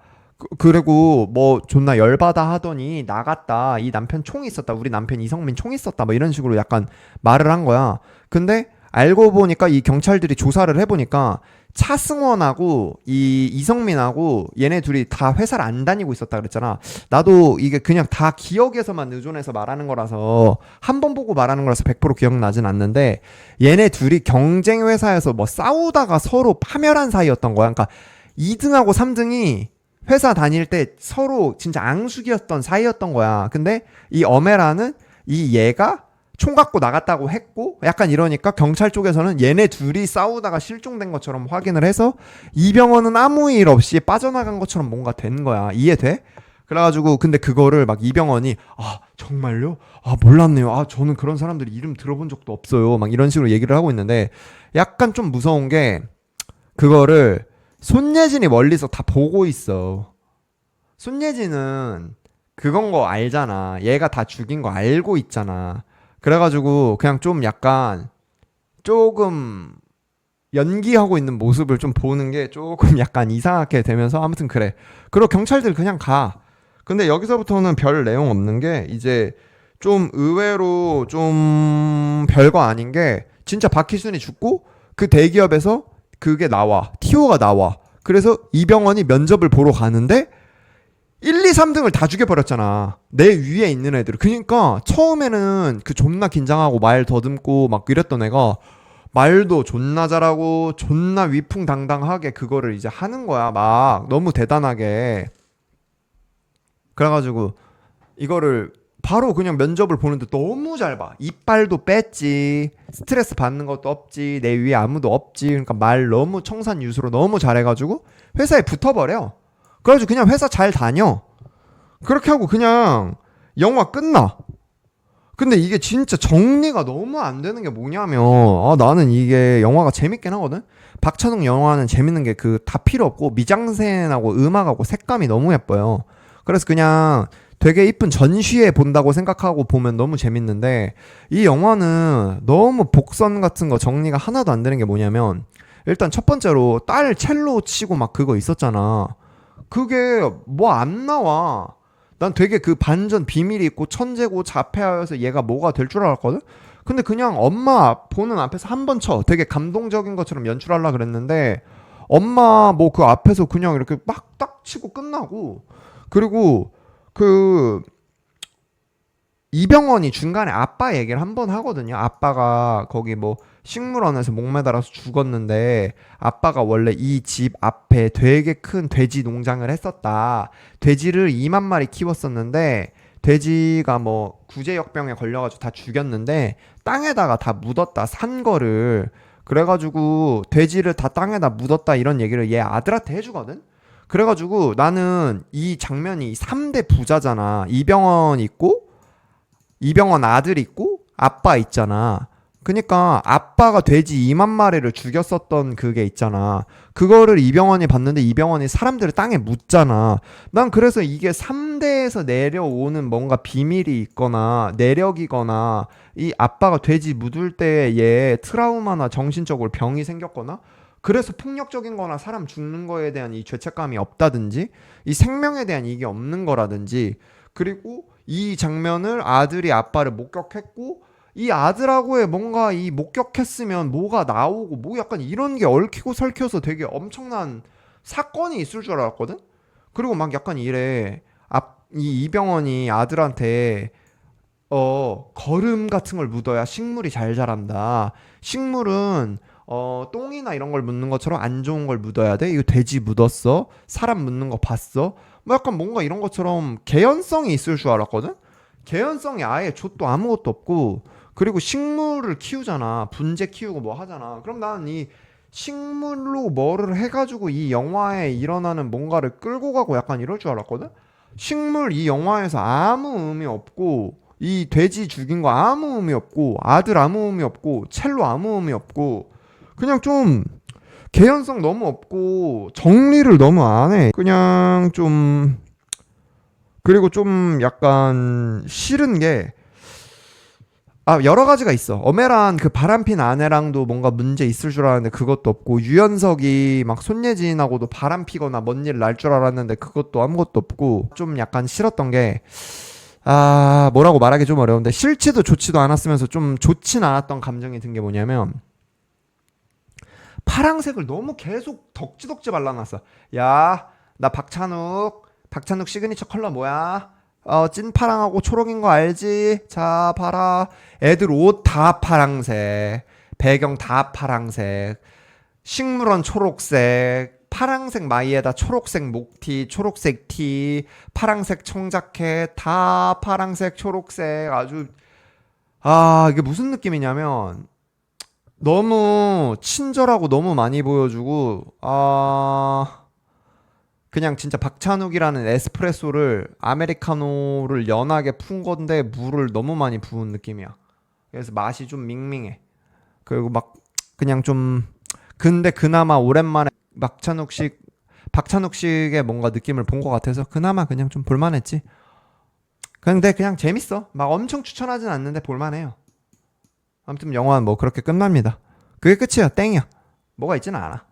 그리고 뭐 존나 열받아 하더니 나갔다. 이 남편 총이 있었다. 우리 남편 이성민 총이 있었다. 뭐 이런 식으로 약간 말을 한 거야. 근데 알고 보니까 이 경찰들이 조사를 해보니까 차승원하고 이 이성민하고 얘네 둘이 다 회사를 안 다니고 있었다 그랬잖아. 나도 이게 그냥 다 기억에서만 의존해서 말하는 거라서 한 번 보고 말하는 거라서 100% 기억나진 않는데 얘네 둘이 경쟁 회사에서 뭐 싸우다가 서로 파멸한 사이였던 거야. 그러니까 2등하고 3등이 회사 다닐 때 서로 진짜 앙숙이었던 사이였던 거야. 근데 이 어메라는 이 얘가 총 갖고 나갔다고 했고 약간 이러니까 경찰 쪽에서는 얘네 둘이 싸우다가 실종된 것처럼 확인을 해서 이병헌은 아무 일 없이 빠져나간 것처럼 뭔가 된 거야. 이해돼? 그래가지고 근데 그거를 막 이병헌이 아 정말요? 아 몰랐네요. 아 저는 그런 사람들 이름 들어본 적도 없어요. 막 이런 식으로 얘기를 하고 있는데 약간 좀 무서운 게 그거를 손예진이 멀리서 다 보고 있어. 손예진은 그건 거 알잖아. 얘가 다 죽인 거 알고 있잖아. 그래가지고 그냥 좀 약간 조금 연기하고 있는 모습을 좀 보는 게 조금 약간 이상하게 되면서 아무튼 그래. 그리고 경찰들 그냥 가. 근데 여기서부터는 별 내용 없는 게 이제 좀 의외로 좀 별거 아닌 게 진짜 박희순이 죽고 그 대기업에서 그게 나와. 티오가 나와. 그래서 이병헌이 면접을 보러 가는데 1, 2, 3등을 다 죽여버렸잖아. 내 위에 있는 애들. 그러니까 처음에는 그 존나 긴장하고 말 더듬고 막 이랬던 애가 말도 존나 잘하고 존나 위풍당당하게 그거를 이제 하는 거야. 막 너무 대단하게. 그래가지고 이거를 바로 그냥 면접을 보는데 너무 잘 봐. 이빨도 뺐지. 스트레스 받는 것도 없지. 내 위에 아무도 없지. 그러니까 말 너무 청산유수로 너무 잘해가지고 회사에 붙어버려. 그래가지고 그냥 회사 잘 다녀. 그렇게 하고 그냥 영화 끝나. 근데 이게 진짜 정리가 너무 안 되는 게 뭐냐면 나는 이게 영화가 재밌긴 하거든. 박찬욱 영화는 재밌는 게 그 다 필요 없고 미장센하고 음악하고 색감이 너무 예뻐요. 그래서 그냥 되게 이쁜 전시회 본다고 생각하고 보면 너무 재밌는데 이 영화는 너무 복선 같은 거 정리가 하나도 안 되는 게 뭐냐면 일단 첫 번째로 딸 첼로 치고 막 그거 있었잖아. 그게 뭐 안 나와. 난 되게 그 반전 비밀이 있고 천재고 자폐하여서 얘가 뭐가 될 줄 알았거든. 근데 그냥 엄마 보는 앞에서 한 번 쳐. 되게 감동적인 것처럼 연출하려 그랬는데 엄마 뭐 그 앞에서 그냥 이렇게 막 딱 치고 끝나고. 그리고 그 이병헌이 중간에 아빠 얘기를 한 번 하거든요. 아빠가 거기 뭐 식물원에서 목매달아서 죽었는데 아빠가 원래 이 집 앞에 되게 큰 돼지 농장을 했었다. 돼지를 2만 마리 키웠었는데 돼지가 뭐 구제역병에 걸려가지고 다 죽였는데 땅에다가 다 묻었다. 산 거를. 그래가지고 돼지를 다 땅에다 묻었다 이런 얘기를 얘 아들한테 해주거든. 그래가지고 나는 이 장면이 3대 부자잖아. 이병헌 있고 이병헌 아들 있고 아빠 있잖아. 그니까 아빠가 돼지 2만 마리를 죽였었던 그게 있잖아. 그거를 이병헌이 봤는데 이병헌이 사람들을 땅에 묻잖아. 난 그래서 이게 3대에서 내려오는 뭔가 비밀이 있거나 내력이거나 이 아빠가 돼지 묻을 때에 얘 트라우마나 정신적으로 병이 생겼거나 그래서 폭력적인 거나 사람 죽는 거에 대한 이 죄책감이 없다든지 이 생명에 대한 이게 없는 거라든지 그리고 이 장면을 아들이 아빠를 목격했고 이 아들하고의 뭔가 이 목격했으면 뭐가 나오고 뭐 약간 이런 게 얽히고 설켜서 되게 엄청난 사건이 있을 줄 알았거든. 그리고 막 약간 이래. 이 이병헌이 아들한테 거름 같은 걸 묻어야 식물이 잘 자란다. 식물은 똥이나 이런 걸 묻는 것처럼 안 좋은 걸 묻어야 돼. 이거 돼지 묻었어. 사람 묻는 거 봤어. 뭐 약간 뭔가 이런 것처럼 개연성이 있을 줄 알았거든. 개연성이 아예 좆도 아무것도 없고, 그리고 식물을 키우잖아. 분재 키우고 뭐 하잖아. 그럼 나는 이 식물로 뭐를 해가지고 이 영화에 일어나는 뭔가를 끌고 가고 약간 이럴 줄 알았거든. 식물 이 영화에서 아무 의미 없고, 이 돼지 죽인 거 아무 의미 없고, 아들 아무 의미 없고, 첼로 아무 의미 없고, 그냥 좀 개연성 너무 없고 정리를 너무 안 해. 그냥 좀, 그리고 좀 약간 싫은 게, 여러 가지가 있어. 어메란 그 바람핀 아내랑도 뭔가 문제 있을 줄 알았는데 그것도 없고, 유연석이 막 손예진하고도 바람 피거나 뭔 일 날 줄 알았는데 그것도 아무것도 없고, 좀 약간 싫었던 게, 뭐라고 말하기 좀 어려운데, 싫지도 좋지도 않았으면서 좀 좋진 않았던 감정이 든 게 뭐냐면, 파랑색을 너무 계속 덕지덕지 발라놨어. 야, 나 박찬욱 시그니처 컬러 뭐야? 찐파랑하고 초록인 거 알지? 자, 봐라. 애들 옷 다 파랑색, 배경 다 파랑색, 식물원 초록색, 파랑색 마이에다 초록색 목티, 초록색 티, 파랑색 청자켓, 다 파랑색, 초록색. 아주, 이게 무슨 느낌이냐면, 너무 친절하고 너무 많이 보여주고, 그냥 진짜 박찬욱이라는 에스프레소를, 아메리카노를 연하게 푼 건데 물을 너무 많이 부은 느낌이야. 그래서 맛이 좀 밍밍해. 그리고 막 그냥 좀, 근데 그나마 오랜만에 박찬욱식의 뭔가 느낌을 본 것 같아서 그나마 그냥 좀 볼만했지. 근데 그냥 재밌어. 막 엄청 추천하진 않는데 볼만해요. 아무튼 영화는 뭐 그렇게 끝납니다. 그게 끝이야. 땡이야. 뭐가 있지는 않아.